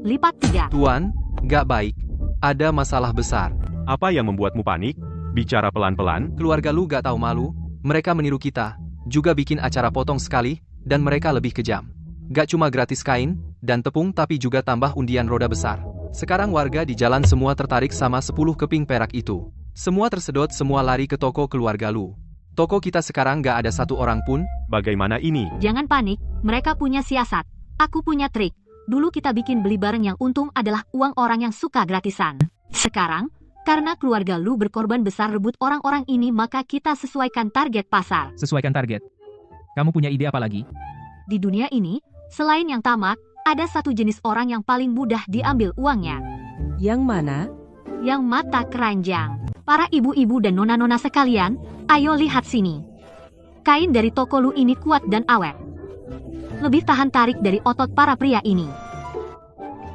Lipat 3. Tuan, gak baik. Ada masalah besar. Apa yang membuatmu panik? Bicara pelan-pelan. Keluarga lu gak tahu malu, mereka meniru kita, juga bikin acara potong sekali, dan mereka lebih kejam. Gak cuma gratis kain, dan tepung tapi juga tambah undian roda besar. Sekarang warga di jalan semua tertarik sama 10 keping perak itu. Semua tersedot, semua lari ke toko keluarga lu. Toko kita sekarang gak ada satu orang pun. Bagaimana ini? Jangan panik, mereka punya siasat. Aku punya trik. Dulu kita bikin beli bareng yang untung adalah uang orang yang suka gratisan. Sekarang, karena keluarga lu berkorban besar rebut orang-orang ini maka kita sesuaikan target pasar. Sesuaikan target. Kamu punya ide apa lagi? Di dunia ini, selain yang tamak, ada satu jenis orang yang paling mudah diambil uangnya. Yang mana? Yang mata keranjang. Para ibu-ibu dan nona-nona sekalian, ayo lihat sini. Kain dari toko Lu ini kuat dan awet. Lebih tahan tarik dari otot para pria ini.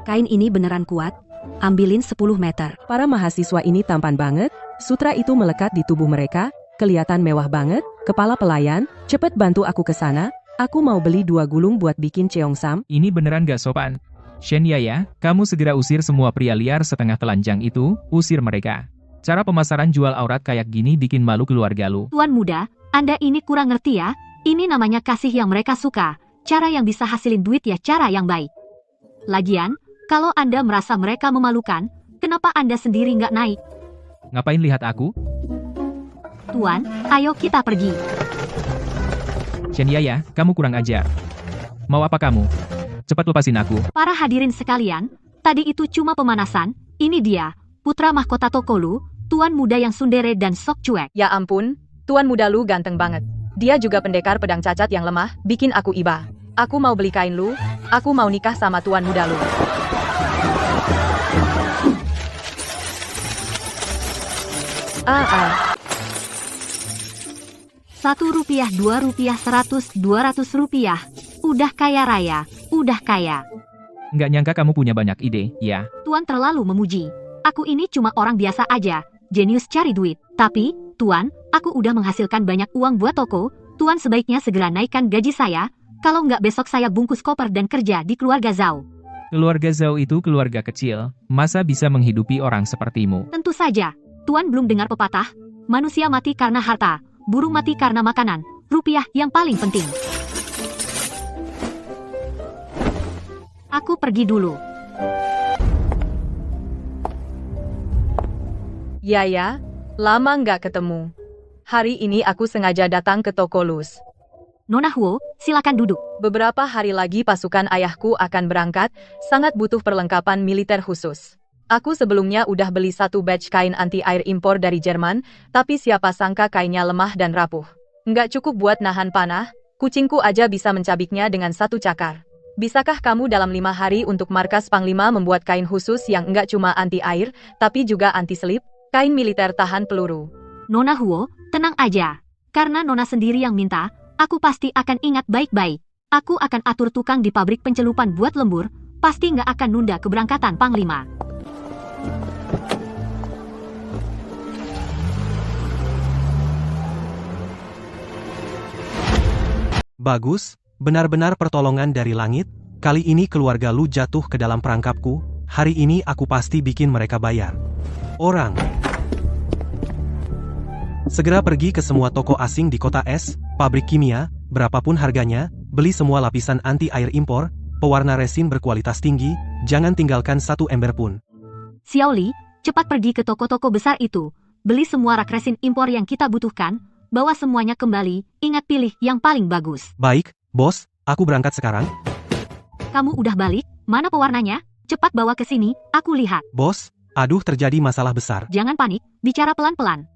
Kain ini beneran kuat. Ambilin 10 meter. Para mahasiswa ini tampan banget. Sutra itu melekat di tubuh mereka. Kelihatan mewah banget. Kepala pelayan, cepet bantu aku ke sana. Aku mau beli 2 gulung buat bikin ceongsam. Ini beneran gak sopan. Shen Yaya, kamu segera usir semua pria liar setengah telanjang itu, usir mereka. Cara pemasaran jual aurat kayak gini bikin malu keluarga lu. Tuan muda, Anda ini kurang ngerti ya. Ini namanya kasih yang mereka suka. Cara yang bisa hasilin duit ya cara yang baik. Lagian, kalau Anda merasa mereka memalukan, kenapa Anda sendiri nggak naik? Ngapain lihat aku? Tuan, ayo kita pergi. Shen Yaya, kamu kurang ajar. Mau apa kamu? Cepat lepasin aku. Para hadirin sekalian, tadi itu cuma pemanasan. Ini dia, putra mahkota toko Lu, tuan muda yang sundere dan sok cuek. Ya ampun, Tuan muda Lu ganteng banget. Dia juga pendekar pedang cacat yang lemah, bikin aku iba. Aku mau beli kain Lu, aku mau nikah sama Tuan muda Lu. Rp1, Rp2, Rp100, Rp200. Udah kaya raya, udah kaya. Nggak nyangka kamu punya banyak ide, ya. Tuan terlalu memuji. Aku ini cuma orang biasa aja, jenius cari duit. Tapi, Tuan, aku udah menghasilkan banyak uang buat toko. Tuan sebaiknya segera naikkan gaji saya. Kalau nggak besok saya bungkus koper dan kerja di keluarga Zhao. Keluarga Zhao itu keluarga kecil, masa bisa menghidupi orang sepertimu? Tentu saja. Tuan belum dengar pepatah? Manusia mati karena harta, burung mati karena makanan, rupiah yang paling penting. Aku pergi dulu. Ya, lama nggak ketemu. Hari ini aku sengaja datang ke toko Lus. Nona Huo, silakan duduk. Beberapa hari lagi pasukan ayahku akan berangkat, sangat butuh perlengkapan militer khusus. Aku sebelumnya udah beli 1 batch kain anti-air impor dari Jerman, tapi siapa sangka kainnya lemah dan rapuh. Nggak cukup buat nahan panah, kucingku aja bisa mencabiknya dengan 1 cakar. Bisakah kamu dalam 5 hari untuk markas Panglima membuat kain khusus yang nggak cuma anti-air, tapi juga anti-selip, kain militer tahan peluru? Nona Huo, tenang aja. Karena Nona sendiri yang minta, aku pasti akan ingat baik-baik. Aku akan atur tukang di pabrik pencelupan buat lembur, pasti nggak akan nunda keberangkatan Panglima. Bagus, benar-benar pertolongan dari langit. Kali ini keluarga Lu jatuh ke dalam perangkapku. Hari ini aku pasti bikin mereka bayar. Orang. Segera pergi ke semua toko asing di kota S, pabrik kimia, berapapun harganya, beli semua lapisan anti-air impor, pewarna resin berkualitas tinggi, jangan tinggalkan 1 ember pun. Xiaoli, cepat pergi ke toko-toko besar itu, beli semua rak resin impor yang kita butuhkan, bawa semuanya kembali, ingat pilih yang paling bagus. Baik, bos, aku berangkat sekarang. Kamu udah balik? Mana pewarnanya? Cepat bawa ke sini, aku lihat. Bos, aduh terjadi masalah besar. Jangan panik, bicara pelan-pelan.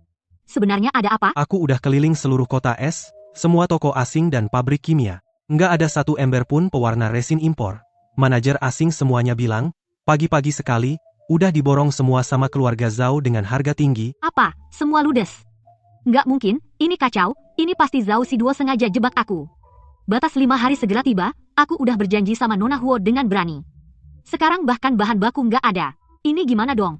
Sebenarnya ada apa? Aku udah keliling seluruh kota S, semua toko asing dan pabrik kimia. Nggak ada 1 ember pun pewarna resin impor. Manajer asing semuanya bilang, pagi-pagi sekali, udah diborong semua sama keluarga Zhao dengan harga tinggi. Apa? Semua ludes? Nggak mungkin, ini kacau, ini pasti Zhao si Duo sengaja jebak aku. Batas 5 hari segera tiba, aku udah berjanji sama Nona Huo dengan berani. Sekarang bahkan bahan baku nggak ada. Ini gimana dong?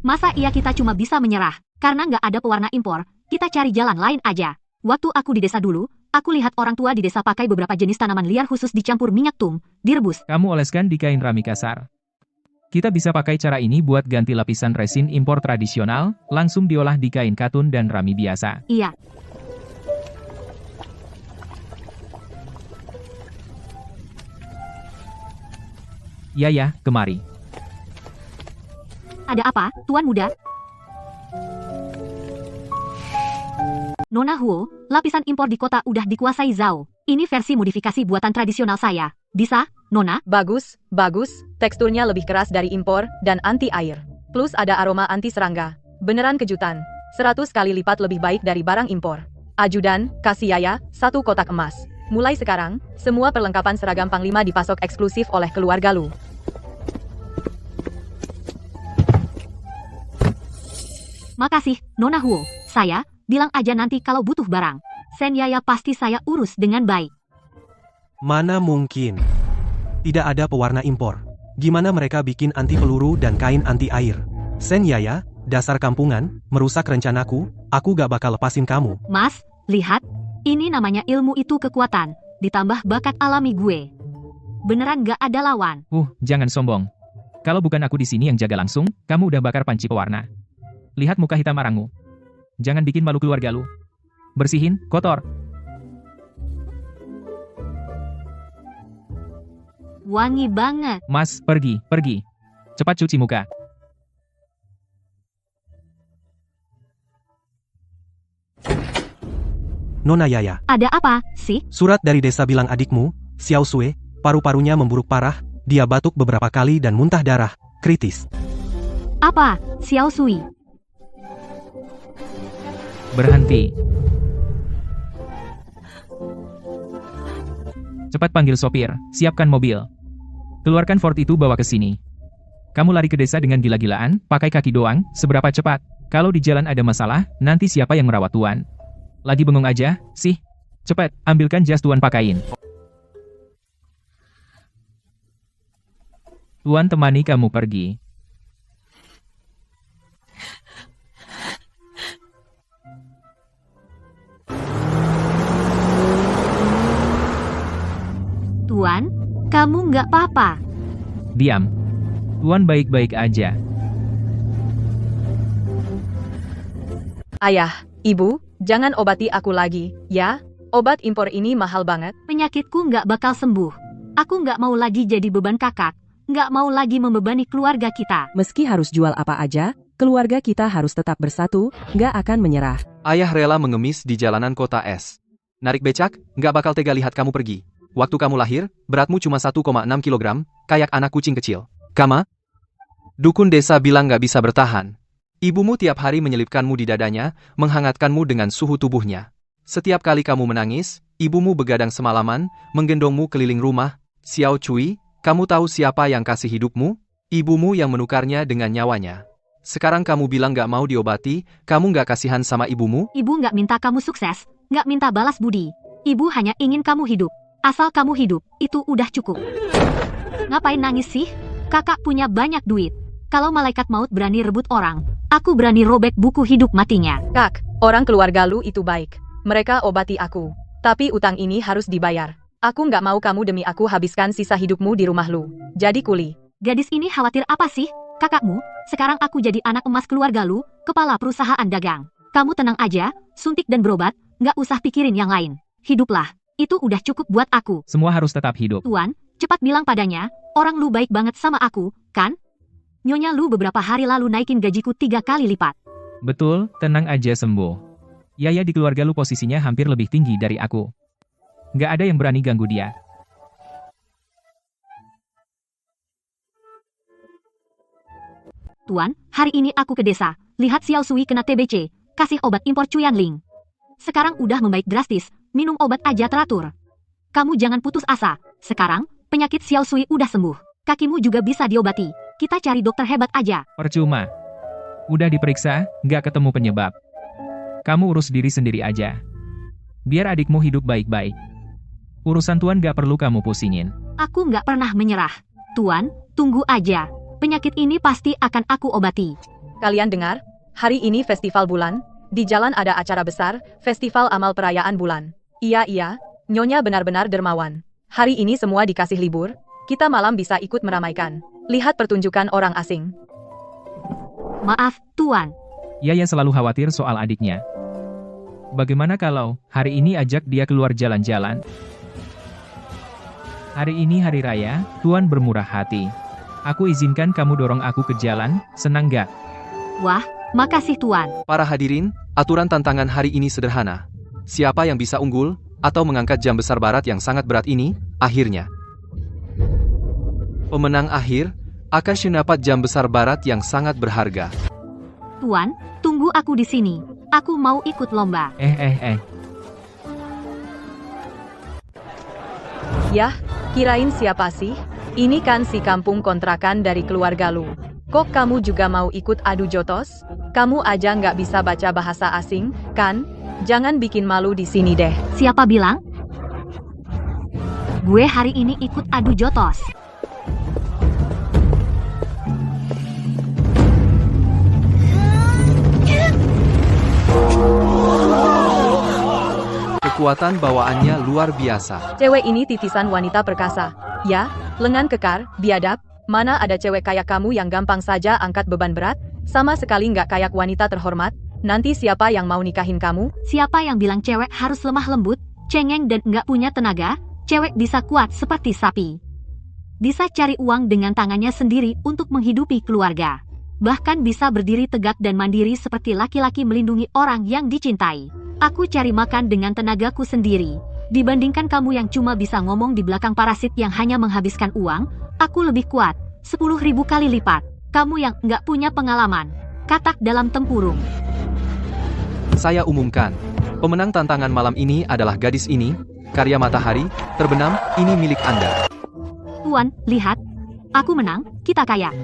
Masa iya kita cuma bisa menyerah? Karena nggak ada pewarna impor, kita cari jalan lain aja. Waktu aku di desa dulu, aku lihat orang tua di desa pakai beberapa jenis tanaman liar khusus dicampur minyak tung, direbus. Kamu oleskan di kain rami kasar. Kita bisa pakai cara ini buat ganti lapisan resin impor tradisional, langsung diolah di kain katun dan rami biasa. Iya. Ya, kemari. Ada apa, Tuan Muda? Nona Huo, lapisan impor di kota udah dikuasai Zhao. Ini versi modifikasi buatan tradisional saya. Bisa, Nona? Bagus, teksturnya lebih keras dari impor, dan anti-air. Plus ada aroma anti serangga. Beneran kejutan. 100 kali lipat lebih baik dari barang impor. Ajudan, kasih Yaya, 1 kotak emas. Mulai sekarang, semua perlengkapan seragam Panglima dipasok eksklusif oleh keluarga Lu. Makasih, Nona Huo. Saya, bilang aja nanti kalau butuh barang. Sen Yaya pasti saya urus dengan baik. Mana mungkin? Tidak ada pewarna impor. Gimana mereka bikin anti peluru dan kain anti air? Sen Yaya, dasar kampungan, merusak rencanaku, aku gak bakal lepasin kamu. Mas, lihat. Ini namanya ilmu itu kekuatan, ditambah bakat alami gue. Beneran gak ada lawan. Jangan sombong. Kalau bukan aku di sini yang jaga langsung, kamu udah bakar panci pewarna. Lihat muka hitam arangmu. Jangan bikin malu keluarga lu. Bersihin, kotor. Wangi banget. Mas, pergi. Cepat cuci muka. Nona Yaya, Ada apa, sih? surat dari desa bilang adikmu, Xiao Sui, paru-parunya memburuk parah, dia batuk beberapa kali dan muntah darah, kritis. Apa, Xiao Sui? Berhenti. Cepat panggil sopir, siapkan mobil. Keluarkan Ford itu bawa ke sini. Kamu lari ke desa dengan gila-gilaan, pakai kaki doang, seberapa cepat? Kalau di jalan ada masalah, nanti siapa yang merawat Tuan? Lagi bengong aja, sih? Cepat, ambilkan jas Tuan pakain. Tuan temani kamu pergi. Tuan, kamu nggak apa-apa. Diam. Tuan baik-baik aja. Ayah, Ibu, jangan obati aku lagi, ya? Obat impor ini mahal banget. Penyakitku nggak bakal sembuh. Aku nggak mau lagi jadi beban kakak. Nggak mau lagi membebani keluarga kita. Meski harus jual apa aja, keluarga kita harus tetap bersatu, nggak akan menyerah. Ayah rela mengemis di jalanan kota es. Narik becak, nggak bakal tega lihat kamu pergi. Waktu kamu lahir, beratmu cuma 1,6 kg, kayak anak kucing kecil. Kama? Dukun desa bilang nggak bisa bertahan. Ibumu tiap hari menyelipkanmu di dadanya, menghangatkanmu dengan suhu tubuhnya. Setiap kali kamu menangis, ibumu begadang semalaman, menggendongmu keliling rumah. Xiao Cui, kamu tahu siapa yang kasih hidupmu? Ibumu yang menukarnya dengan nyawanya. Sekarang kamu bilang nggak mau diobati, kamu nggak kasihan sama ibumu? Ibu nggak minta kamu sukses, nggak minta balas budi. Ibu hanya ingin kamu hidup. Asal kamu hidup, itu udah cukup. Ngapain nangis sih? Kakak punya banyak duit. Kalau malaikat maut berani rebut orang, aku berani robek buku hidup matinya. Kak, orang keluarga Lu itu baik. Mereka obati aku. Tapi utang ini harus dibayar. Aku nggak mau kamu demi aku habiskan sisa hidupmu di rumah Lu. Jadi kuli. Gadis ini khawatir apa sih? Kakakmu, sekarang aku jadi anak emas keluarga Lu, kepala perusahaan dagang. Kamu tenang aja, suntik dan berobat, nggak usah pikirin yang lain. Hiduplah. Itu udah cukup buat aku. Semua harus tetap hidup. Tuan, cepat bilang padanya, orang Lu baik banget sama aku, kan? Nyonya Lu beberapa hari lalu naikin gajiku 3 kali lipat. Betul, tenang aja sembuh. Yaya di keluarga lu posisinya hampir lebih tinggi dari aku. Nggak ada yang berani ganggu dia. Tuan, hari ini aku ke desa, lihat Xiao Sui kena TBC, kasih obat impor Cuyanling. Sekarang udah membaik drastis, minum obat aja teratur. Kamu jangan putus asa, sekarang, penyakit Xiao Sui udah sembuh. Kakimu juga bisa diobati, kita cari dokter hebat aja. Percuma. Udah diperiksa, nggak ketemu penyebab. Kamu urus diri sendiri aja. Biar adikmu hidup baik-baik. Urusan Tuan nggak perlu kamu pusingin. Aku nggak pernah menyerah. Tuan, tunggu aja. Penyakit ini pasti akan aku obati. Kalian dengar? Hari ini festival bulan. Di jalan ada acara besar, festival amal perayaan bulan. Iya, Nyonya benar-benar dermawan. Hari ini semua dikasih libur. Kita malam bisa ikut meramaikan. Lihat pertunjukan orang asing. Maaf, Tuan. Yaya selalu khawatir soal adiknya. Bagaimana kalau hari ini ajak dia keluar jalan-jalan? Hari ini hari raya, Tuan bermurah hati. Aku izinkan kamu dorong aku ke jalan, senang gak? Wah, makasih Tuan. Para hadirin, aturan tantangan hari ini sederhana. Siapa yang bisa unggul, atau mengangkat jam besar barat yang sangat berat ini, akhirnya. Pemenang akhir, akan mendapat jam besar barat yang sangat berharga. Tuan, tunggu aku di sini. Aku mau ikut lomba. Yah, kirain siapa sih? Ini kan si kampung kontrakan dari keluarga lu. Kok kamu juga mau ikut adu jotos? Kamu aja nggak bisa baca bahasa asing, kan? Jangan bikin malu di sini deh. Siapa bilang? Gue hari ini ikut adu jotos. Kekuatan bawaannya luar biasa. Cewek ini titisan wanita perkasa. Ya, lengan kekar, biadab. Mana ada cewek kayak kamu yang gampang saja angkat beban berat? Sama sekali nggak kayak wanita terhormat. Nanti siapa yang mau nikahin kamu? Siapa yang bilang cewek harus lemah lembut, cengeng dan nggak punya tenaga? Cewek bisa kuat seperti sapi. Bisa cari uang dengan tangannya sendiri untuk menghidupi keluarga. Bahkan bisa berdiri tegak dan mandiri seperti laki-laki melindungi orang yang dicintai. Aku cari makan dengan tenagaku sendiri. Dibandingkan kamu yang cuma bisa ngomong di belakang parasit yang hanya menghabiskan uang, aku lebih kuat, 10.000 kali lipat. Kamu yang nggak punya pengalaman. Katak dalam tempurung. Saya umumkan, pemenang tantangan malam ini adalah gadis ini, karya matahari, terbenam, ini milik Anda. Tuan, lihat. Aku menang, kita kaya.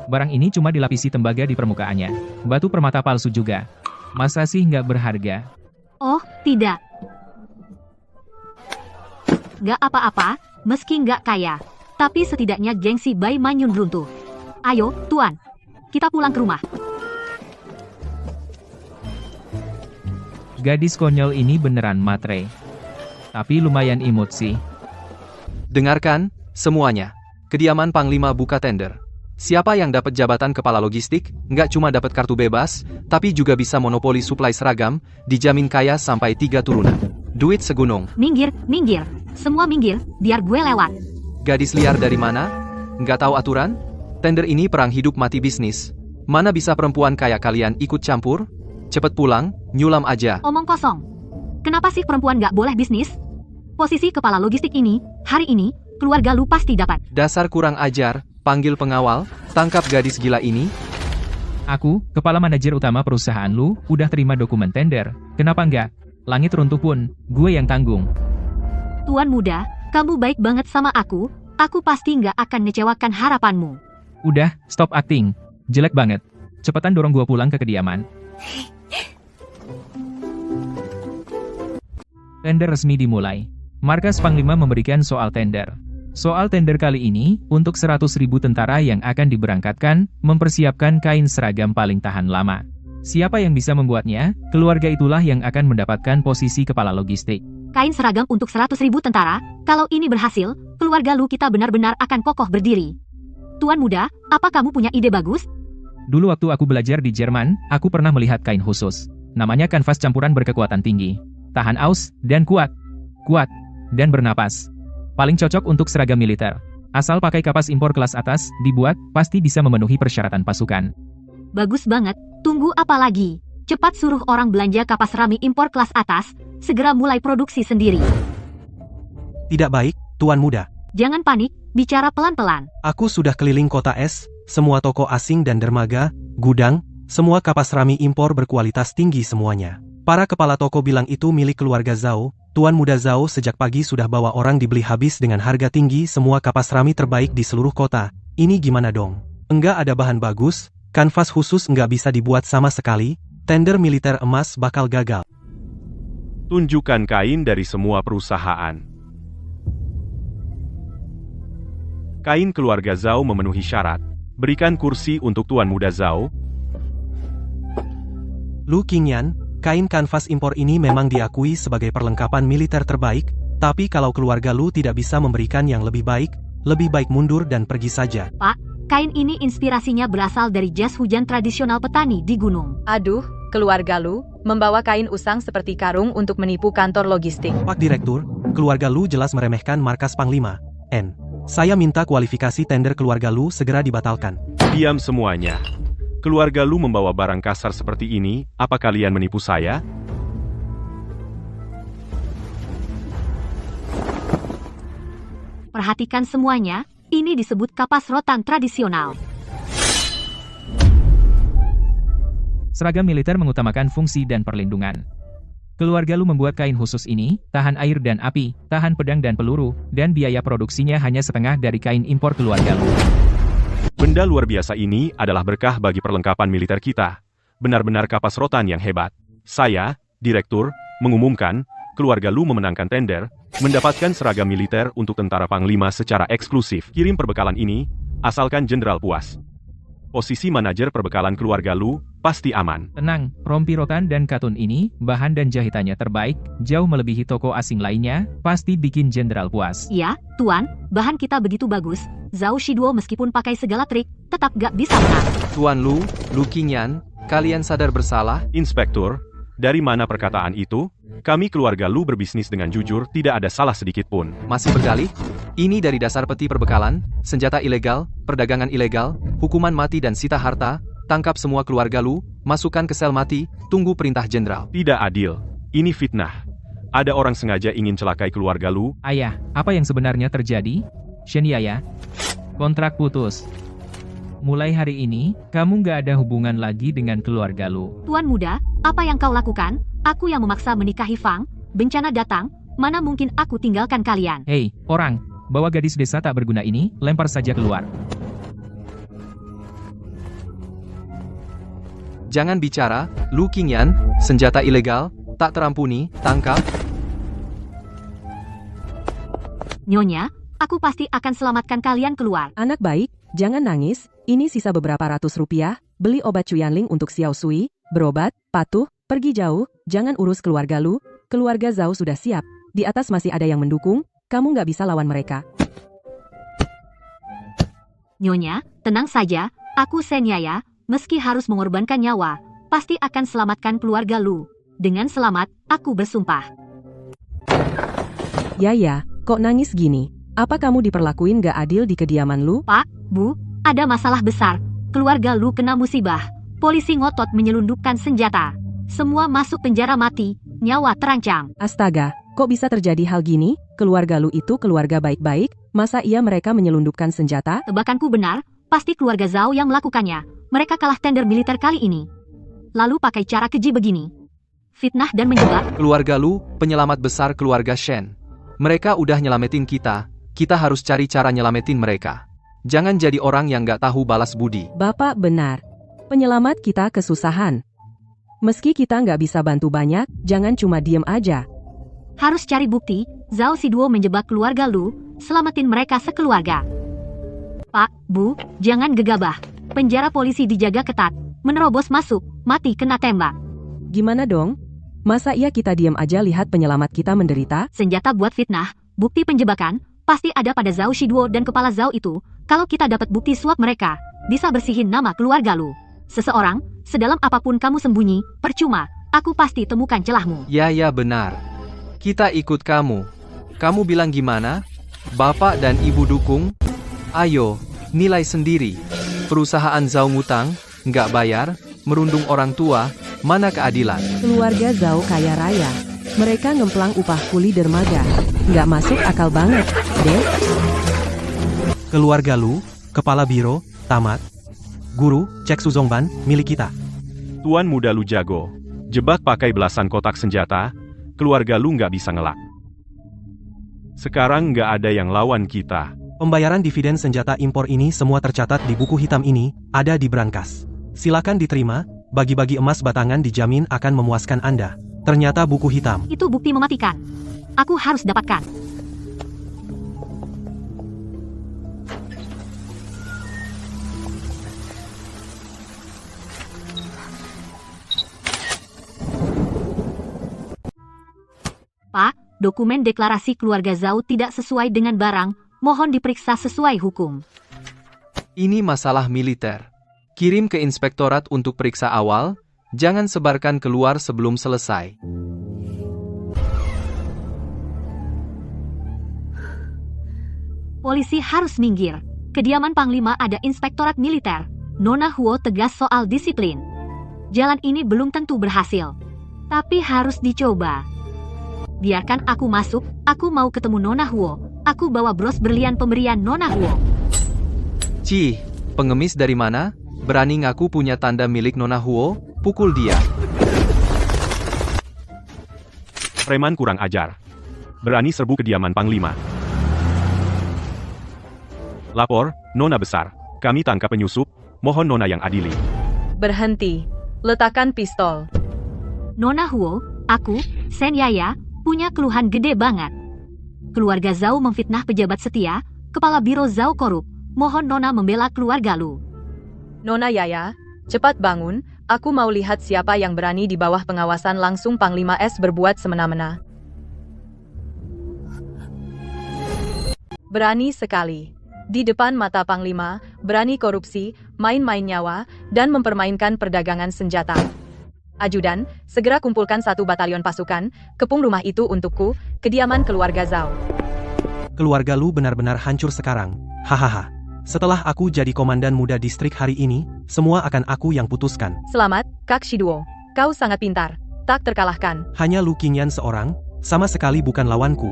Barang ini cuma dilapisi tembaga di permukaannya. Batu permata palsu juga. Masa sih nggak berharga? Oh, tidak. Gak apa-apa, meski nggak kaya. Tapi setidaknya gengsi Bai Manyun runtuh. Ayo, Tuan. Kita pulang ke rumah. Gadis konyol ini beneran matre. Tapi lumayan imut sih. Dengarkan, semuanya. Kediaman Panglima buka tender. Siapa yang dapat jabatan kepala logistik, nggak cuma dapat kartu bebas, tapi juga bisa monopoli suplai seragam, dijamin kaya sampai 3 turunan. Duit segunung. Minggir, minggir. Semua minggir, biar gue lewat. Gadis liar dari mana? Nggak tahu aturan? Tender ini perang hidup mati bisnis. Mana bisa perempuan kayak kalian ikut campur? Cepet pulang, nyulam aja. Omong kosong. Kenapa sih perempuan nggak boleh bisnis? Posisi kepala logistik ini, hari ini, keluarga lu pasti dapat. Dasar kurang ajar, panggil pengawal, tangkap gadis gila ini. Aku, kepala manajer utama perusahaan lu, udah terima dokumen tender. Kenapa nggak? Langit runtuh pun, gue yang tanggung. Tuan muda, kamu baik banget sama aku pasti nggak akan ngecewakan harapanmu. Udah, stop acting. Jelek banget. Cepetan dorong gua pulang ke kediaman. Tender resmi dimulai. Markas Panglima memberikan soal tender. Soal tender kali ini, untuk 100.000 tentara yang akan diberangkatkan, mempersiapkan kain seragam paling tahan lama. Siapa yang bisa membuatnya, keluarga itulah yang akan mendapatkan posisi kepala logistik. Kain seragam untuk 100.000 tentara, kalau ini berhasil, keluarga lu kita benar-benar akan kokoh berdiri. Tuan muda, apa kamu punya ide bagus? Dulu waktu aku belajar di Jerman, aku pernah melihat kain khusus. Namanya kanvas campuran berkekuatan tinggi. Tahan aus, dan kuat. Kuat, dan bernapas. Paling cocok untuk seragam militer. Asal pakai kapas impor kelas atas, dibuat, pasti bisa memenuhi persyaratan pasukan. Bagus banget, tunggu apa lagi? Cepat suruh orang belanja kapas rami impor kelas atas, segera mulai produksi sendiri. Tidak baik, Tuan Muda. Jangan panik, bicara pelan-pelan. Aku sudah keliling kota es, semua toko asing dan dermaga, gudang, semua kapas rami impor berkualitas tinggi semuanya. Para kepala toko bilang itu milik keluarga Zhao. Tuan Muda Zhao sejak pagi sudah bawa orang dibeli habis dengan harga tinggi semua kapas rami terbaik di seluruh kota. Ini gimana dong? Enggak ada bahan bagus, kanvas khusus enggak bisa dibuat sama sekali, tender militer emas bakal gagal. Tunjukkan kain dari semua perusahaan. Kain keluarga Zhao memenuhi syarat. Berikan kursi untuk Tuan Muda Zhao. Lu Qingyan, kain kanvas impor ini memang diakui sebagai perlengkapan militer terbaik, tapi kalau keluarga lu tidak bisa memberikan yang lebih baik mundur dan pergi saja. Pak, kain ini inspirasinya berasal dari jas hujan tradisional petani di gunung. Aduh, keluarga lu, membawa kain usang seperti karung untuk menipu kantor logistik. Pak Direktur, keluarga lu jelas meremehkan markas Panglima. Saya minta kualifikasi tender keluarga lu segera dibatalkan. Diam semuanya. Keluarga lu membawa barang kasar seperti ini, apa kalian menipu saya? Perhatikan semuanya, ini disebut kapas rotan tradisional. Seragam militer mengutamakan fungsi dan perlindungan. Keluarga Lu membuat kain khusus ini, tahan air dan api, tahan pedang dan peluru, dan biaya produksinya hanya setengah dari kain impor keluarga Lu. Benda luar biasa ini adalah berkah bagi perlengkapan militer kita. Benar-benar kapas rotan yang hebat. Saya, Direktur, mengumumkan, keluarga Lu memenangkan tender, mendapatkan seragam militer untuk tentara Panglima secara eksklusif. Kirim perbekalan ini, asalkan Jenderal puas. Posisi manajer perbekalan keluarga Lu pasti aman. Tenang, rompi rotan dan katun ini, bahan dan jahitannya terbaik, jauh melebihi toko asing lainnya, pasti bikin Jenderal puas. Iya, Tuan, bahan kita begitu bagus. Zhao Shiduo meskipun pakai segala trik, tetap gak bisa menang. Tuan Lu Qingyan, kalian sadar bersalah? Inspektur, dari mana perkataan itu? Kami keluarga Lu berbisnis dengan jujur, tidak ada salah sedikit pun. Masih berdalih? Ini dari dasar peti perbekalan, senjata ilegal, perdagangan ilegal, hukuman mati dan sita harta, tangkap semua keluarga Lu, masukkan ke sel mati, tunggu perintah jenderal. Tidak adil. Ini fitnah. Ada orang sengaja ingin celakai keluarga Lu. Ayah, apa yang sebenarnya terjadi? Shen Yaya, kontrak putus. Mulai hari ini, kamu gak ada hubungan lagi dengan keluarga Lu. Tuan muda, apa yang kau lakukan? Aku yang memaksa menikahi Fang, bencana datang, mana mungkin aku tinggalkan kalian? Hei, orang, bawa gadis desa tak berguna ini, lempar saja keluar. Jangan bicara, Lu Qingyan, senjata ilegal, tak terampuni, tangkap. Nyonya, aku pasti akan selamatkan kalian keluar. Anak baik, jangan nangis, ini sisa beberapa ratus rupiah, beli obat Cuyanling untuk Xiao Sui, berobat, patuh, pergi jauh, jangan urus keluarga Lu, keluarga Zhao sudah siap, di atas masih ada yang mendukung, kamu nggak bisa lawan mereka. Nyonya, tenang saja, aku Shen Yaya, meski harus mengorbankan nyawa, pasti akan selamatkan keluarga Lu. Dengan selamat, aku bersumpah. Ya, kok nangis gini? Apa kamu diperlakuin gak adil di kediaman Lu? Pak, Bu, ada masalah besar. Keluarga Lu kena musibah. Polisi ngotot menyelundupkan senjata. Semua masuk penjara mati, nyawa terancam. Astaga, kok bisa terjadi hal gini? Keluarga Lu itu keluarga baik-baik, masa iya mereka menyelundupkan senjata? Tebakanku benar, pasti keluarga Zhao yang melakukannya. Mereka kalah tender militer kali ini. Lalu pakai cara keji begini. Fitnah dan menjebak. Keluarga Lu, penyelamat besar keluarga Shen. Mereka udah nyelamatin kita harus cari cara nyelamatin mereka. Jangan jadi orang yang gak tahu balas budi. Bapak benar. Penyelamat kita kesusahan. Meski kita nggak bisa bantu banyak, jangan cuma diem aja. Harus cari bukti, Zhao Shiduo menjebak keluarga Lu, selamatin mereka sekeluarga. Pak, Bu, jangan gegabah. Penjara polisi dijaga ketat, menerobos masuk, mati kena tembak. Gimana dong? Masa iya kita diem aja lihat penyelamat kita menderita? Senjata buat fitnah, bukti penjebakan, pasti ada pada Zhao Shiduo dan kepala Zhao itu. Kalau kita dapat bukti suap mereka, bisa bersihin nama keluarga Lu. Seseorang, sedalam apapun kamu sembunyi, percuma, aku pasti temukan celahmu. Ya benar. Kita ikut kamu. Kamu bilang gimana? Bapak dan Ibu dukung? Ayo, nilai sendiri. Perusahaan Zhao ngutang, nggak bayar, merundung orang tua, mana keadilan? Keluarga Zhao kaya raya. Mereka ngemplang upah kuli dermaga. Nggak masuk akal banget, deh. Keluarga Lu, kepala biro, tamat. Guru, cek Suzongban, milik kita. Tuan muda Lu jago. Jebak pakai belasan kotak senjata, keluarga Lu nggak bisa ngelak. Sekarang nggak ada yang lawan kita. Pembayaran dividen senjata impor ini semua tercatat di buku hitam ini, ada di brankas. Silakan diterima, bagi-bagi emas batangan dijamin akan memuaskan Anda. Ternyata buku hitam. Itu bukti mematikan. Aku harus dapatkan. Pak, dokumen deklarasi keluarga Zhao tidak sesuai dengan barang, mohon diperiksa sesuai hukum. Ini masalah militer. Kirim ke inspektorat untuk periksa awal, jangan sebarkan keluar sebelum selesai. Polisi harus minggir. Kediaman Panglima ada inspektorat militer. Nona Huo tegas soal disiplin. Jalan ini belum tentu berhasil. Tapi harus dicoba. Biarkan aku masuk, aku mau ketemu Nona Huo. Aku bawa bros berlian pemberian Nona Huo. Cih, pengemis dari mana? Berani ngaku punya tanda milik Nona Huo? Pukul dia. Preman kurang ajar. Berani serbu kediaman Panglima. Lapor, Nona Besar. Kami tangkap penyusup, mohon Nona yang adili. Berhenti. Letakkan pistol. Nona Huo, aku, Sen Yaya, punya keluhan gede banget. Keluarga Zhao memfitnah pejabat setia, kepala biro Zhao korup. Mohon Nona membela keluarga Lu. Nona Yaya, cepat bangun, aku mau lihat siapa yang berani di bawah pengawasan langsung Panglima S berbuat semena-mena. Berani sekali. Di depan mata Panglima, berani korupsi, main-main nyawa, dan mempermainkan perdagangan senjata. Ajudan, segera kumpulkan 1 batalion pasukan, kepung rumah itu untukku, kediaman keluarga Zhao. Keluarga Lu benar-benar hancur sekarang. Hahaha. Setelah aku jadi komandan muda distrik hari ini, semua akan aku yang putuskan. Selamat, Kak Shiduo. Kau sangat pintar. Tak terkalahkan. Hanya Lu Qingyan seorang, sama sekali bukan lawanku.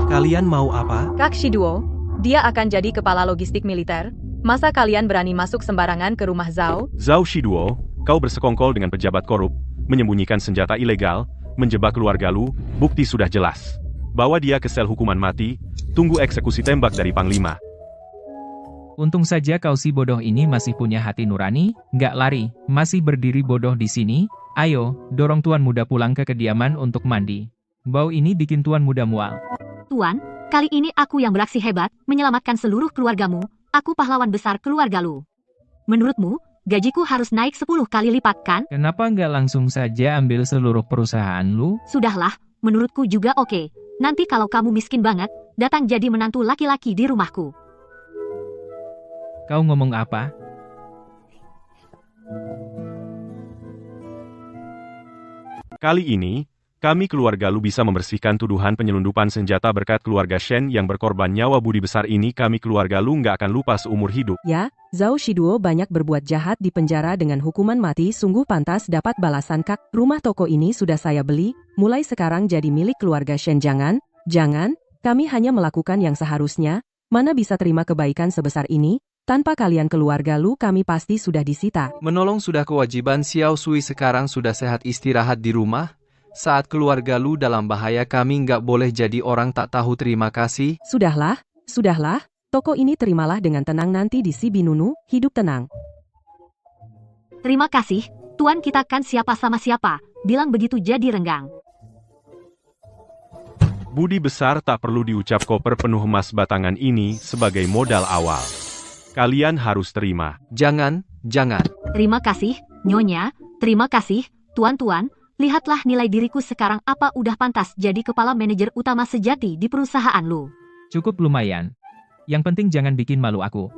Kalian mau apa? Kak Shiduo, dia akan jadi kepala logistik militer. Masa kalian berani masuk sembarangan ke rumah Zhao? Zhao Shiduo, kau bersekongkol dengan pejabat korup, menyembunyikan senjata ilegal, menjebak keluarga Lu, bukti sudah jelas. Bawa dia ke sel hukuman mati, tunggu eksekusi tembak dari Panglima. Untung saja kau si bodoh ini masih punya hati nurani, nggak lari, masih berdiri bodoh di sini. Ayo, dorong tuan muda pulang ke kediaman untuk mandi. Bau ini bikin tuan muda mual. Tuan, kali ini aku yang beraksi hebat, menyelamatkan seluruh keluargamu. Aku pahlawan besar keluarga Lu. Menurutmu, gajiku harus naik 10 kali lipat kan? Kenapa nggak langsung saja ambil seluruh perusahaan Lu? Sudahlah, menurutku juga oke. Nanti kalau kamu miskin banget, datang jadi menantu laki-laki di rumahku. Kau ngomong apa? Kali ini, kami keluarga Lu bisa membersihkan tuduhan penyelundupan senjata berkat keluarga Shen yang berkorban nyawa budi besar ini. Kami keluarga Lu nggak akan lupa seumur hidup. Ya, Zhao Shiduo banyak berbuat jahat di penjara dengan hukuman mati, sungguh pantas dapat balasan Kak. Rumah toko ini sudah saya beli, mulai sekarang jadi milik keluarga Shen. Jangan, kami hanya melakukan yang seharusnya, mana bisa terima kebaikan sebesar ini? Tanpa kalian keluarga Lu kami pasti sudah disita. Menolong sudah kewajiban Xiao Sui, sekarang sudah sehat istirahat di rumah. Saat keluarga Lu dalam bahaya kami nggak boleh jadi orang tak tahu terima kasih. Sudahlah, toko ini terimalah dengan tenang, nanti di si Binunu, hidup tenang. Terima kasih, Tuan, kita kan siapa sama siapa, bilang begitu jadi renggang. Budi besar tak perlu diucap, koper penuh emas batangan ini sebagai modal awal. Kalian harus terima. Jangan. Terima kasih, Nyonya, terima kasih, Tuan-tuan. Lihatlah nilai diriku sekarang, apa udah pantas jadi kepala manajer utama sejati di perusahaan Lu. Cukup lumayan. Yang penting jangan bikin malu aku.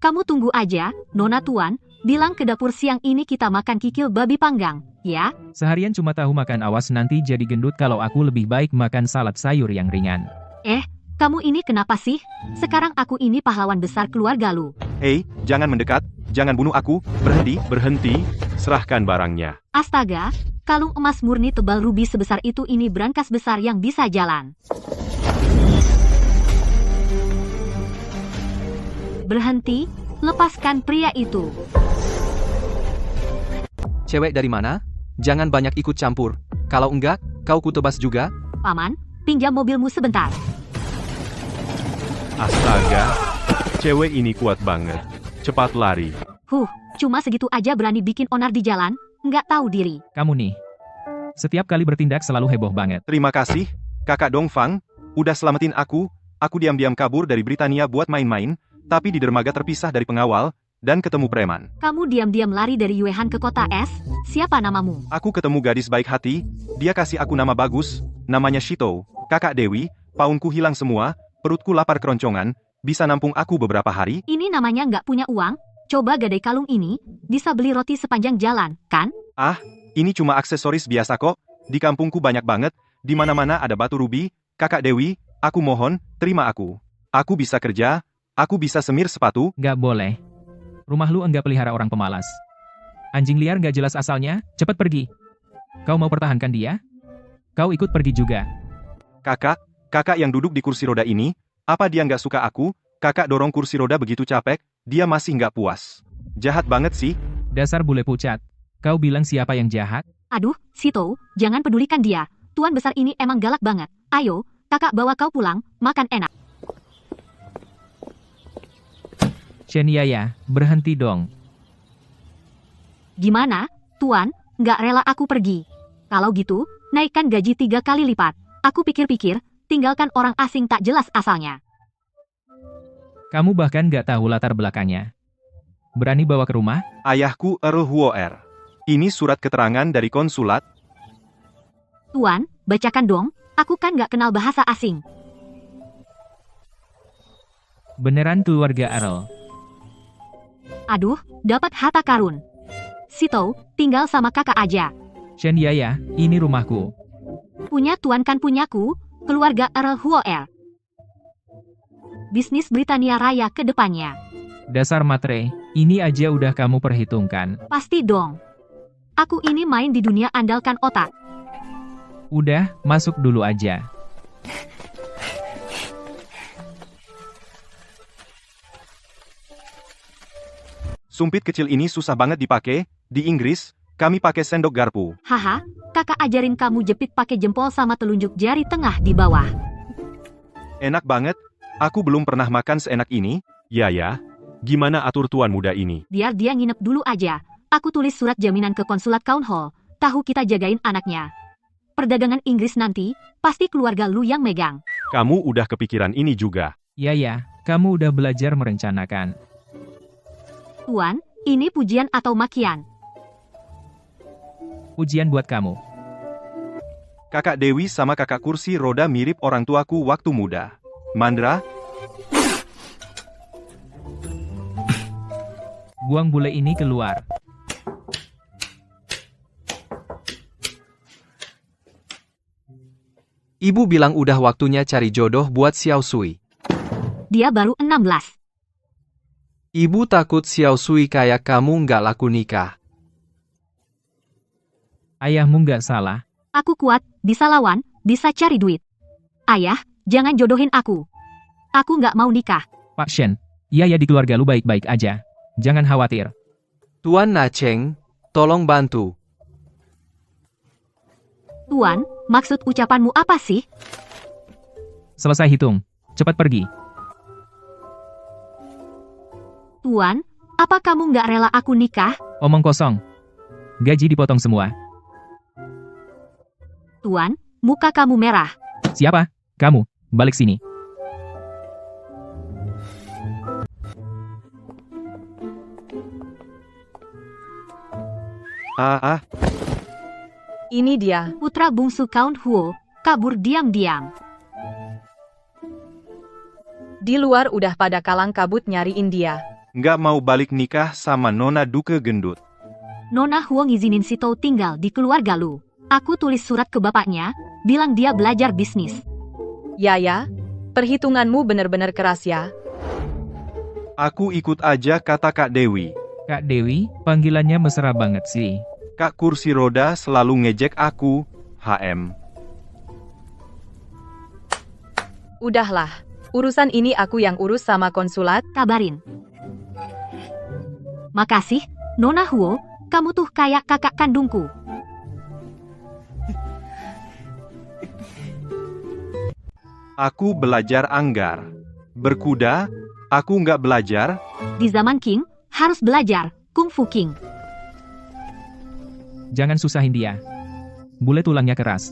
Kamu tunggu aja, Nona Tuan, bilang ke dapur siang ini kita makan kikil babi panggang, ya? Seharian cuma tahu makan, awas nanti jadi gendut. Kalau aku lebih baik makan salad sayur yang ringan. Kamu ini kenapa sih? Sekarang aku ini pahlawan besar keluarga Lu. Hei, jangan mendekat, jangan bunuh aku, berhenti, serahkan barangnya. Astaga, kalung emas murni tebal rubi sebesar itu, ini brankas besar yang bisa jalan. Berhenti, lepaskan pria itu. Cewek dari mana? Jangan banyak ikut campur. Kalau enggak, kau kutebas juga. Paman, pinjam mobilmu sebentar. Astaga, cewek ini kuat banget. Cepat lari. Cuma segitu aja berani bikin onar di jalan, nggak tahu diri. Kamu nih, setiap kali bertindak selalu heboh banget. Terima kasih, Kakak Dongfang, udah selamatin aku. Aku diam-diam kabur dari Britania buat main-main, tapi di dermaga terpisah dari pengawal, dan ketemu preman. Kamu diam-diam lari dari Yuehan ke kota S? Siapa namamu? Aku ketemu gadis baik hati, dia kasih aku nama bagus, namanya Shito. Kakak Dewi, paunku hilang semua, perutku lapar keroncongan, bisa nampung aku beberapa hari? Ini namanya nggak punya uang? Coba gadai kalung ini, bisa beli roti sepanjang jalan, kan? Ini cuma aksesoris biasa kok, di kampungku banyak banget, di mana-mana ada batu rubi. Kakak Dewi, aku mohon, terima aku. Aku bisa kerja, aku bisa semir sepatu. Nggak boleh. Rumah lu enggak pelihara orang pemalas. Anjing liar nggak jelas asalnya, cepat pergi. Kau mau pertahankan dia? Kau ikut pergi juga. Kakak yang duduk di kursi roda ini, apa dia nggak suka aku? Kakak dorong kursi roda begitu capek, dia masih nggak puas. Jahat banget sih. Dasar bule pucat. Kau bilang siapa yang jahat? Aduh, Sito, jangan pedulikan dia. Tuan besar ini emang galak banget. Ayo, kakak bawa kau pulang, makan enak. Chen Yaya, berhenti dong. Gimana, Tuan? Nggak rela aku pergi. Kalau gitu, naikkan gaji 3 kali lipat. Aku pikir-pikir, tinggalkan orang asing tak jelas asalnya. Kamu bahkan gak tahu latar belakangnya. Berani bawa ke rumah? Ayahku Earl Huoer. Ini surat keterangan dari konsulat. Tuan, bacakan dong. Aku kan nggak kenal bahasa asing. Beneran keluarga Earl. Aduh, dapat harta karun. Sito, tinggal sama kakak aja. Chen Yaya, ini rumahku. Punya tuan kan punyaku, keluarga Earl Huoer. Bisnis Britania Raya ke depannya. Dasar matre, ini aja udah kamu perhitungkan. Pasti dong. Aku ini main di dunia andalkan otak. Udah, masuk dulu aja. Sumpit kecil ini susah banget dipakai. Di Inggris, kami pakai sendok garpu. Haha, kakak ajarin kamu jepit pakai jempol sama telunjuk jari tengah di bawah. Enak banget. Aku belum pernah makan seenak ini. Ya, Gimana atur tuan muda ini? Biar dia nginep dulu aja. Aku tulis surat jaminan ke konsulat Town Hall. Tahu kita jagain anaknya. Perdagangan Inggris nanti, pasti keluarga lu yang megang. Kamu udah kepikiran ini juga. Ya, kamu udah belajar merencanakan. Tuan, ini pujian atau makian? Ujian buat kamu. Kakak Dewi sama kakak kursi roda mirip orang tuaku waktu muda. Mandra, Buang bule ini keluar. Ibu bilang udah waktunya cari jodoh buat Xiao Sui. Dia baru 16. Ibu takut Xiao Sui kayak kamu nggak laku nikah. Ayahmu nggak salah. Aku kuat, bisa lawan, bisa cari duit. Ayah, jangan jodohin aku. Aku nggak mau nikah. Pak Shen, ya di keluarga lu baik-baik aja. Jangan khawatir. Tuan Nacheng, tolong bantu. Tuan, maksud ucapanmu apa sih? Selesai hitung. Cepat pergi. Tuan, apa kamu nggak rela aku nikah? Omong kosong. Gaji dipotong semua. Tuan, muka kamu merah. Siapa? Kamu. Balik sini. Ini dia. Putra bungsu Count Huo, kabur diam-diam. Di luar udah pada kalang kabut nyariin dia. nggak mau balik nikah sama Nona Duke gendut. Nona Huo ngizinin Sito tinggal di keluarga lu. Aku tulis surat ke bapaknya, bilang dia belajar bisnis. Ya, perhitunganmu bener-bener keras ya. Aku ikut aja kata Kak Dewi. Kak Dewi, panggilannya mesra banget sih. Kak kursi roda selalu ngejek aku, HM. Udahlah, urusan ini aku yang urus sama konsulat. Kabarin. Makasih, Nona Huo, kamu tuh kayak kakak kandungku. Aku belajar anggar. Berkuda, aku nggak belajar. Di zaman King, harus belajar Kung Fu King. Jangan susahin dia. Bule tulangnya keras.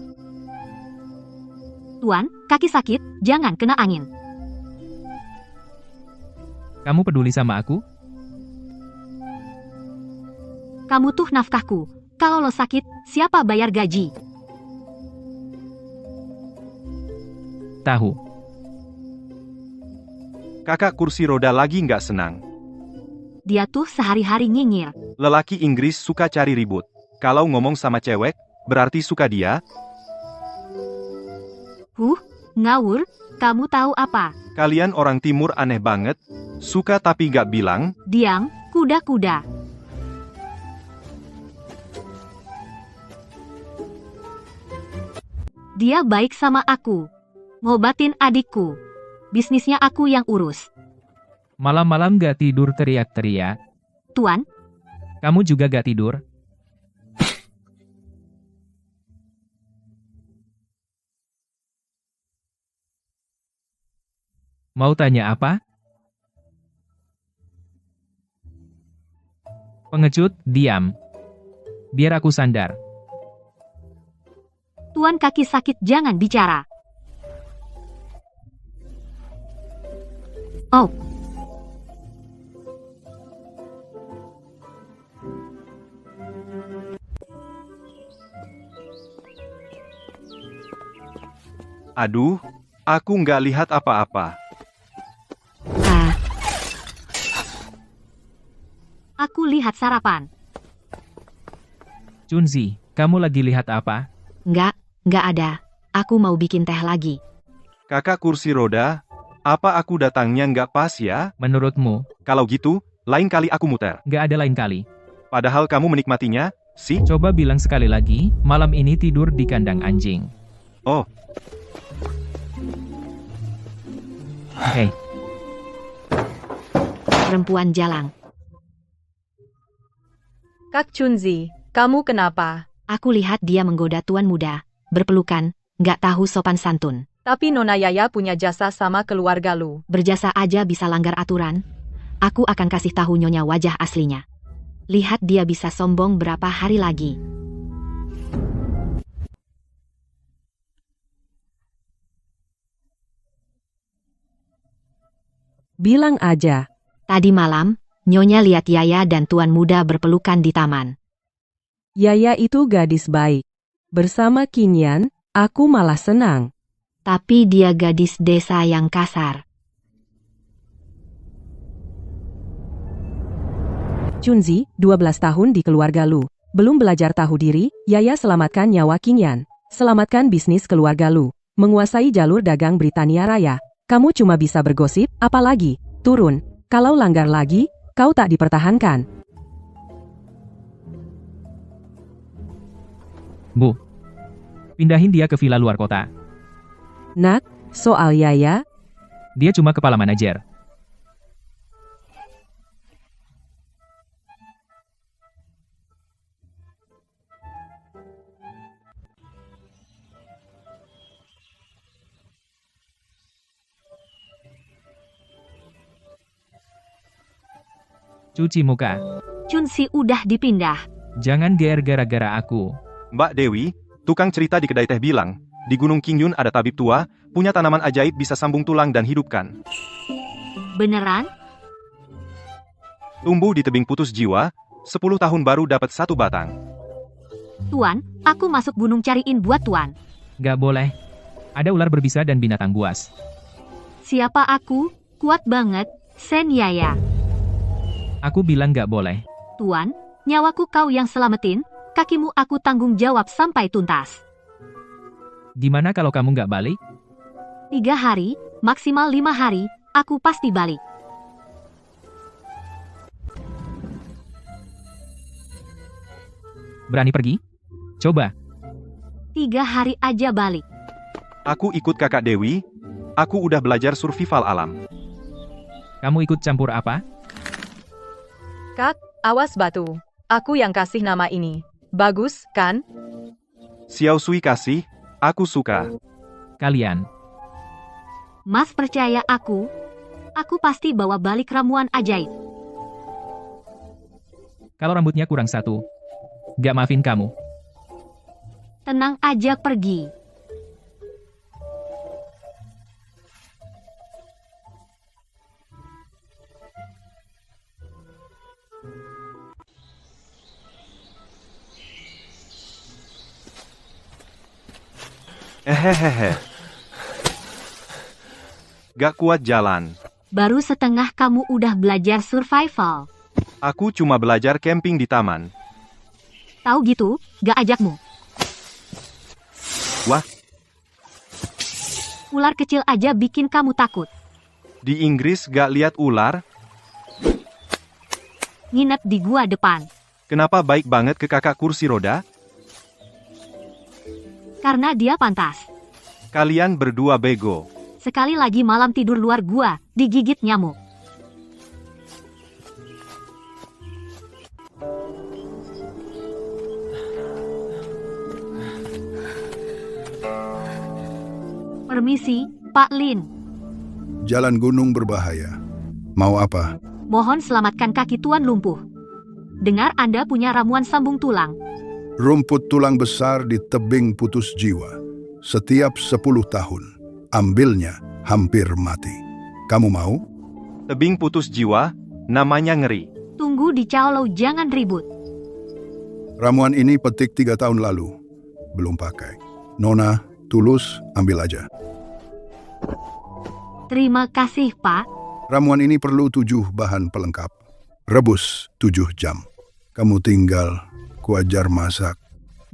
Tuan, kaki sakit, jangan kena angin. Kamu peduli sama aku? Kamu tuh nafkahku. Kalau lo sakit, siapa bayar gaji? Tahu. Kakak kursi roda lagi nggak senang. Dia tuh sehari-hari nyinyir. Lelaki Inggris suka cari ribut. Kalau ngomong sama cewek, berarti suka dia. Ngawur, kamu tahu apa? Kalian orang timur aneh banget. Suka tapi nggak bilang. Diam, kuda-kuda. Dia baik sama aku. Ngobatin adikku. Bisnisnya aku yang urus. Malam-malam gak tidur teriak-teriak. Tuan, Kamu juga gak tidur? Mau tanya apa? Pengecut, diam. Biar aku sandar. Tuan kaki sakit jangan bicara. Oh, Aduh, aku nggak lihat apa-apa. aku lihat sarapan. Chunzi, kamu lagi lihat apa? Nggak ada. Aku mau bikin teh lagi. Kakak kursi roda, apa aku datangnya nggak pas ya? Menurutmu, Kalau gitu, lain kali aku muter. nggak ada lain kali. Padahal kamu menikmatinya, sih? Coba bilang sekali lagi, malam ini tidur di kandang anjing. Oh, Hei, Perempuan jalang. Kak Chunzi, kamu kenapa? Aku lihat dia menggoda tuan muda. Berpelukan, nggak tahu sopan santun. Tapi Nona Yaya punya jasa sama keluarga lu. Berjasa aja bisa langgar aturan. Aku akan kasih tahu nyonya wajah aslinya. Lihat dia bisa sombong berapa hari lagi. Bilang aja. Tadi malam, nyonya lihat Yaya dan tuan muda berpelukan di taman. Yaya itu gadis baik. Bersama Qingyan, aku malah senang. Tapi dia gadis desa yang kasar. Chunzi, 12 tahun di keluarga Lu. Belum belajar tahu diri, Yaya selamatkan nyawa Qingyan. Selamatkan bisnis keluarga Lu. Menguasai jalur dagang Britania Raya. Kamu cuma bisa bergosip, apalagi turun. Kalau langgar lagi, kau tak dipertahankan. Bu. Pindahin dia ke villa luar kota. Nak, soal Yaya, Dia cuma kepala manajer. Cuci muka. Chunzi udah dipindah. Jangan GR gara-gara aku. Mbak Dewi, tukang cerita di kedai teh bilang, di Gunung Qingyun ada tabib tua, punya tanaman ajaib bisa sambung tulang dan hidupkan. Beneran? Tumbuh di tebing putus jiwa, 10 tahun baru dapat 1 batang. Tuan, aku masuk gunung cariin buat tuan. Gak boleh. Ada ular berbisa dan binatang buas. Siapa aku? Kuat banget. Sen Yaya. Aku bilang gak boleh. Tuan, nyawaku kau yang selamatin, kakimu aku tanggung jawab sampai tuntas. Gimana kalau kamu gak balik? 3 hari, maksimal 5 hari, aku pasti balik. Berani pergi? Coba. 3 hari aja balik. Aku ikut kakak Dewi, aku udah belajar survival alam. Kamu ikut campur apa? Kak, awas batu. Aku yang kasih nama ini. Bagus, kan? Xiao Sui kasih, aku suka. Kalian. Mas percaya aku pasti bawa balik ramuan ajaib. Kalau rambutnya kurang 1. Gak maafin kamu. Tenang aja pergi. Hehehe. Gak kuat jalan. Baru setengah kamu udah belajar survival. Aku cuma belajar camping di taman. Tahu gitu, gak ajakmu. Wah, Ular kecil aja bikin kamu takut. di Inggris gak lihat ular? Nginep di gua depan. Kenapa baik banget ke kakak kursi roda? Karena dia pantas. Kalian berdua bego. Sekali lagi malam tidur luar gua, digigit nyamuk. Permisi, Pak Lin. Jalan gunung berbahaya. Mau apa? Mohon selamatkan kaki Tuan lumpuh. Dengar Anda punya ramuan sambung tulang. Rumput tulang besar di tebing putus jiwa. Setiap 10 tahun. Ambilnya hampir mati. Kamu mau? Tebing putus jiwa, namanya ngeri. Tunggu di Caolo, jangan ribut. Ramuan ini petik 3 tahun lalu. Belum pakai. Nona, tulus, ambil aja. Terima kasih, Pak. Ramuan ini perlu 7 bahan pelengkap. Rebus 7 jam. Kamu tinggal kuajar masak.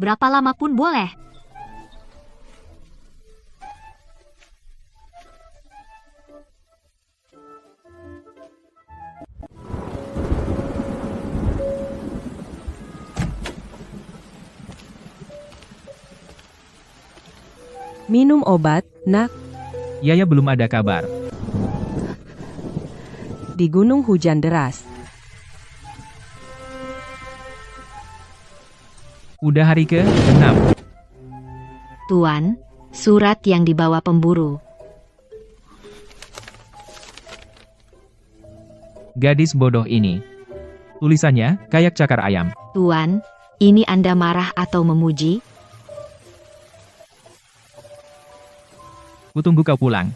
Berapa lama pun boleh. Minum obat, nak. Yaya belum ada kabar. Di gunung hujan deras. Udah hari ke-6. Tuan, surat yang dibawa pemburu. Gadis bodoh ini. Tulisannya kayak cakar ayam. Tuan, ini Anda marah atau memuji? Kutunggu kau pulang.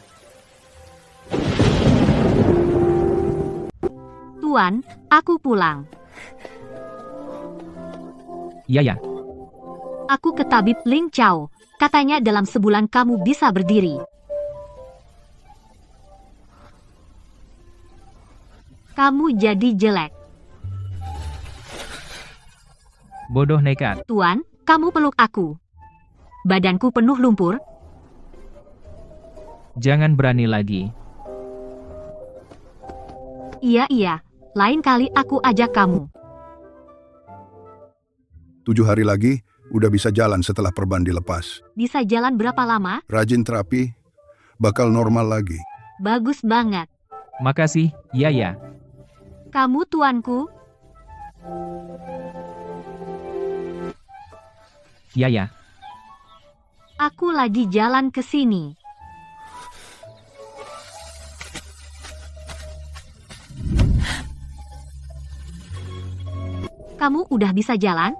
Tuan, aku pulang. Yaya, Aku ke tabib Ling Chao. Katanya dalam sebulan kamu bisa berdiri. Kamu jadi jelek. bodoh nekat. Tuan, kamu peluk aku. Badanku penuh lumpur. Jangan berani lagi. Iya, lain kali aku ajak kamu. 7 hari lagi, udah bisa jalan setelah perban dilepas. Bisa jalan berapa lama? Rajin terapi, bakal normal lagi. Bagus banget. Makasih, Yaya. Kamu tuanku. Yaya, Aku lagi jalan ke sini. Kamu udah bisa jalan?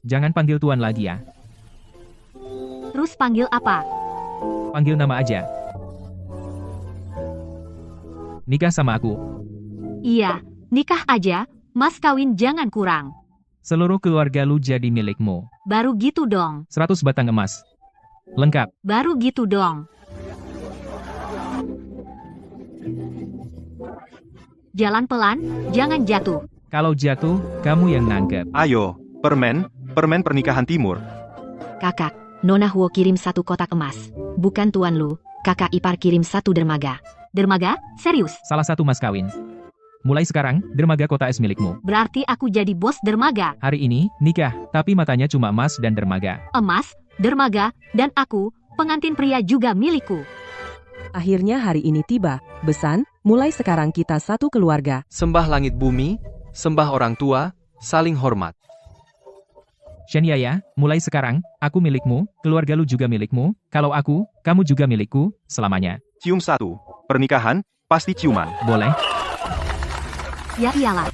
jangan panggil Tuan lagi ya. Terus panggil apa? Panggil nama aja. Nikah sama aku. Iya, nikah aja, mas kawin jangan kurang. Seluruh keluarga lu jadi milikmu. Baru gitu dong, 100 batang emas. Lengkap. baru gitu dong. Jalan pelan, jangan jatuh. Kalau jatuh, kamu yang nangkep. Ayo, permen pernikahan timur. Kakak, Nona Huo kirim 1 kotak emas. Bukan tuan lu, kakak ipar kirim 1 dermaga. Dermaga? Serius? Salah satu mas kawin. Mulai sekarang, dermaga kota es milikmu. Berarti aku jadi bos dermaga. Hari ini, nikah, tapi matanya cuma emas dan dermaga. Emas, dermaga, dan aku, pengantin pria juga milikku. Akhirnya hari ini tiba. Besan, mulai sekarang kita satu keluarga. Sembah langit bumi, sembah orang tua, saling hormat. Shen Yaya, mulai sekarang, aku milikmu, keluarga lu juga milikmu, kalau aku, kamu juga milikku, selamanya. Cium 1. Pernikahan, pasti ciuman. Boleh? Ya iyalah.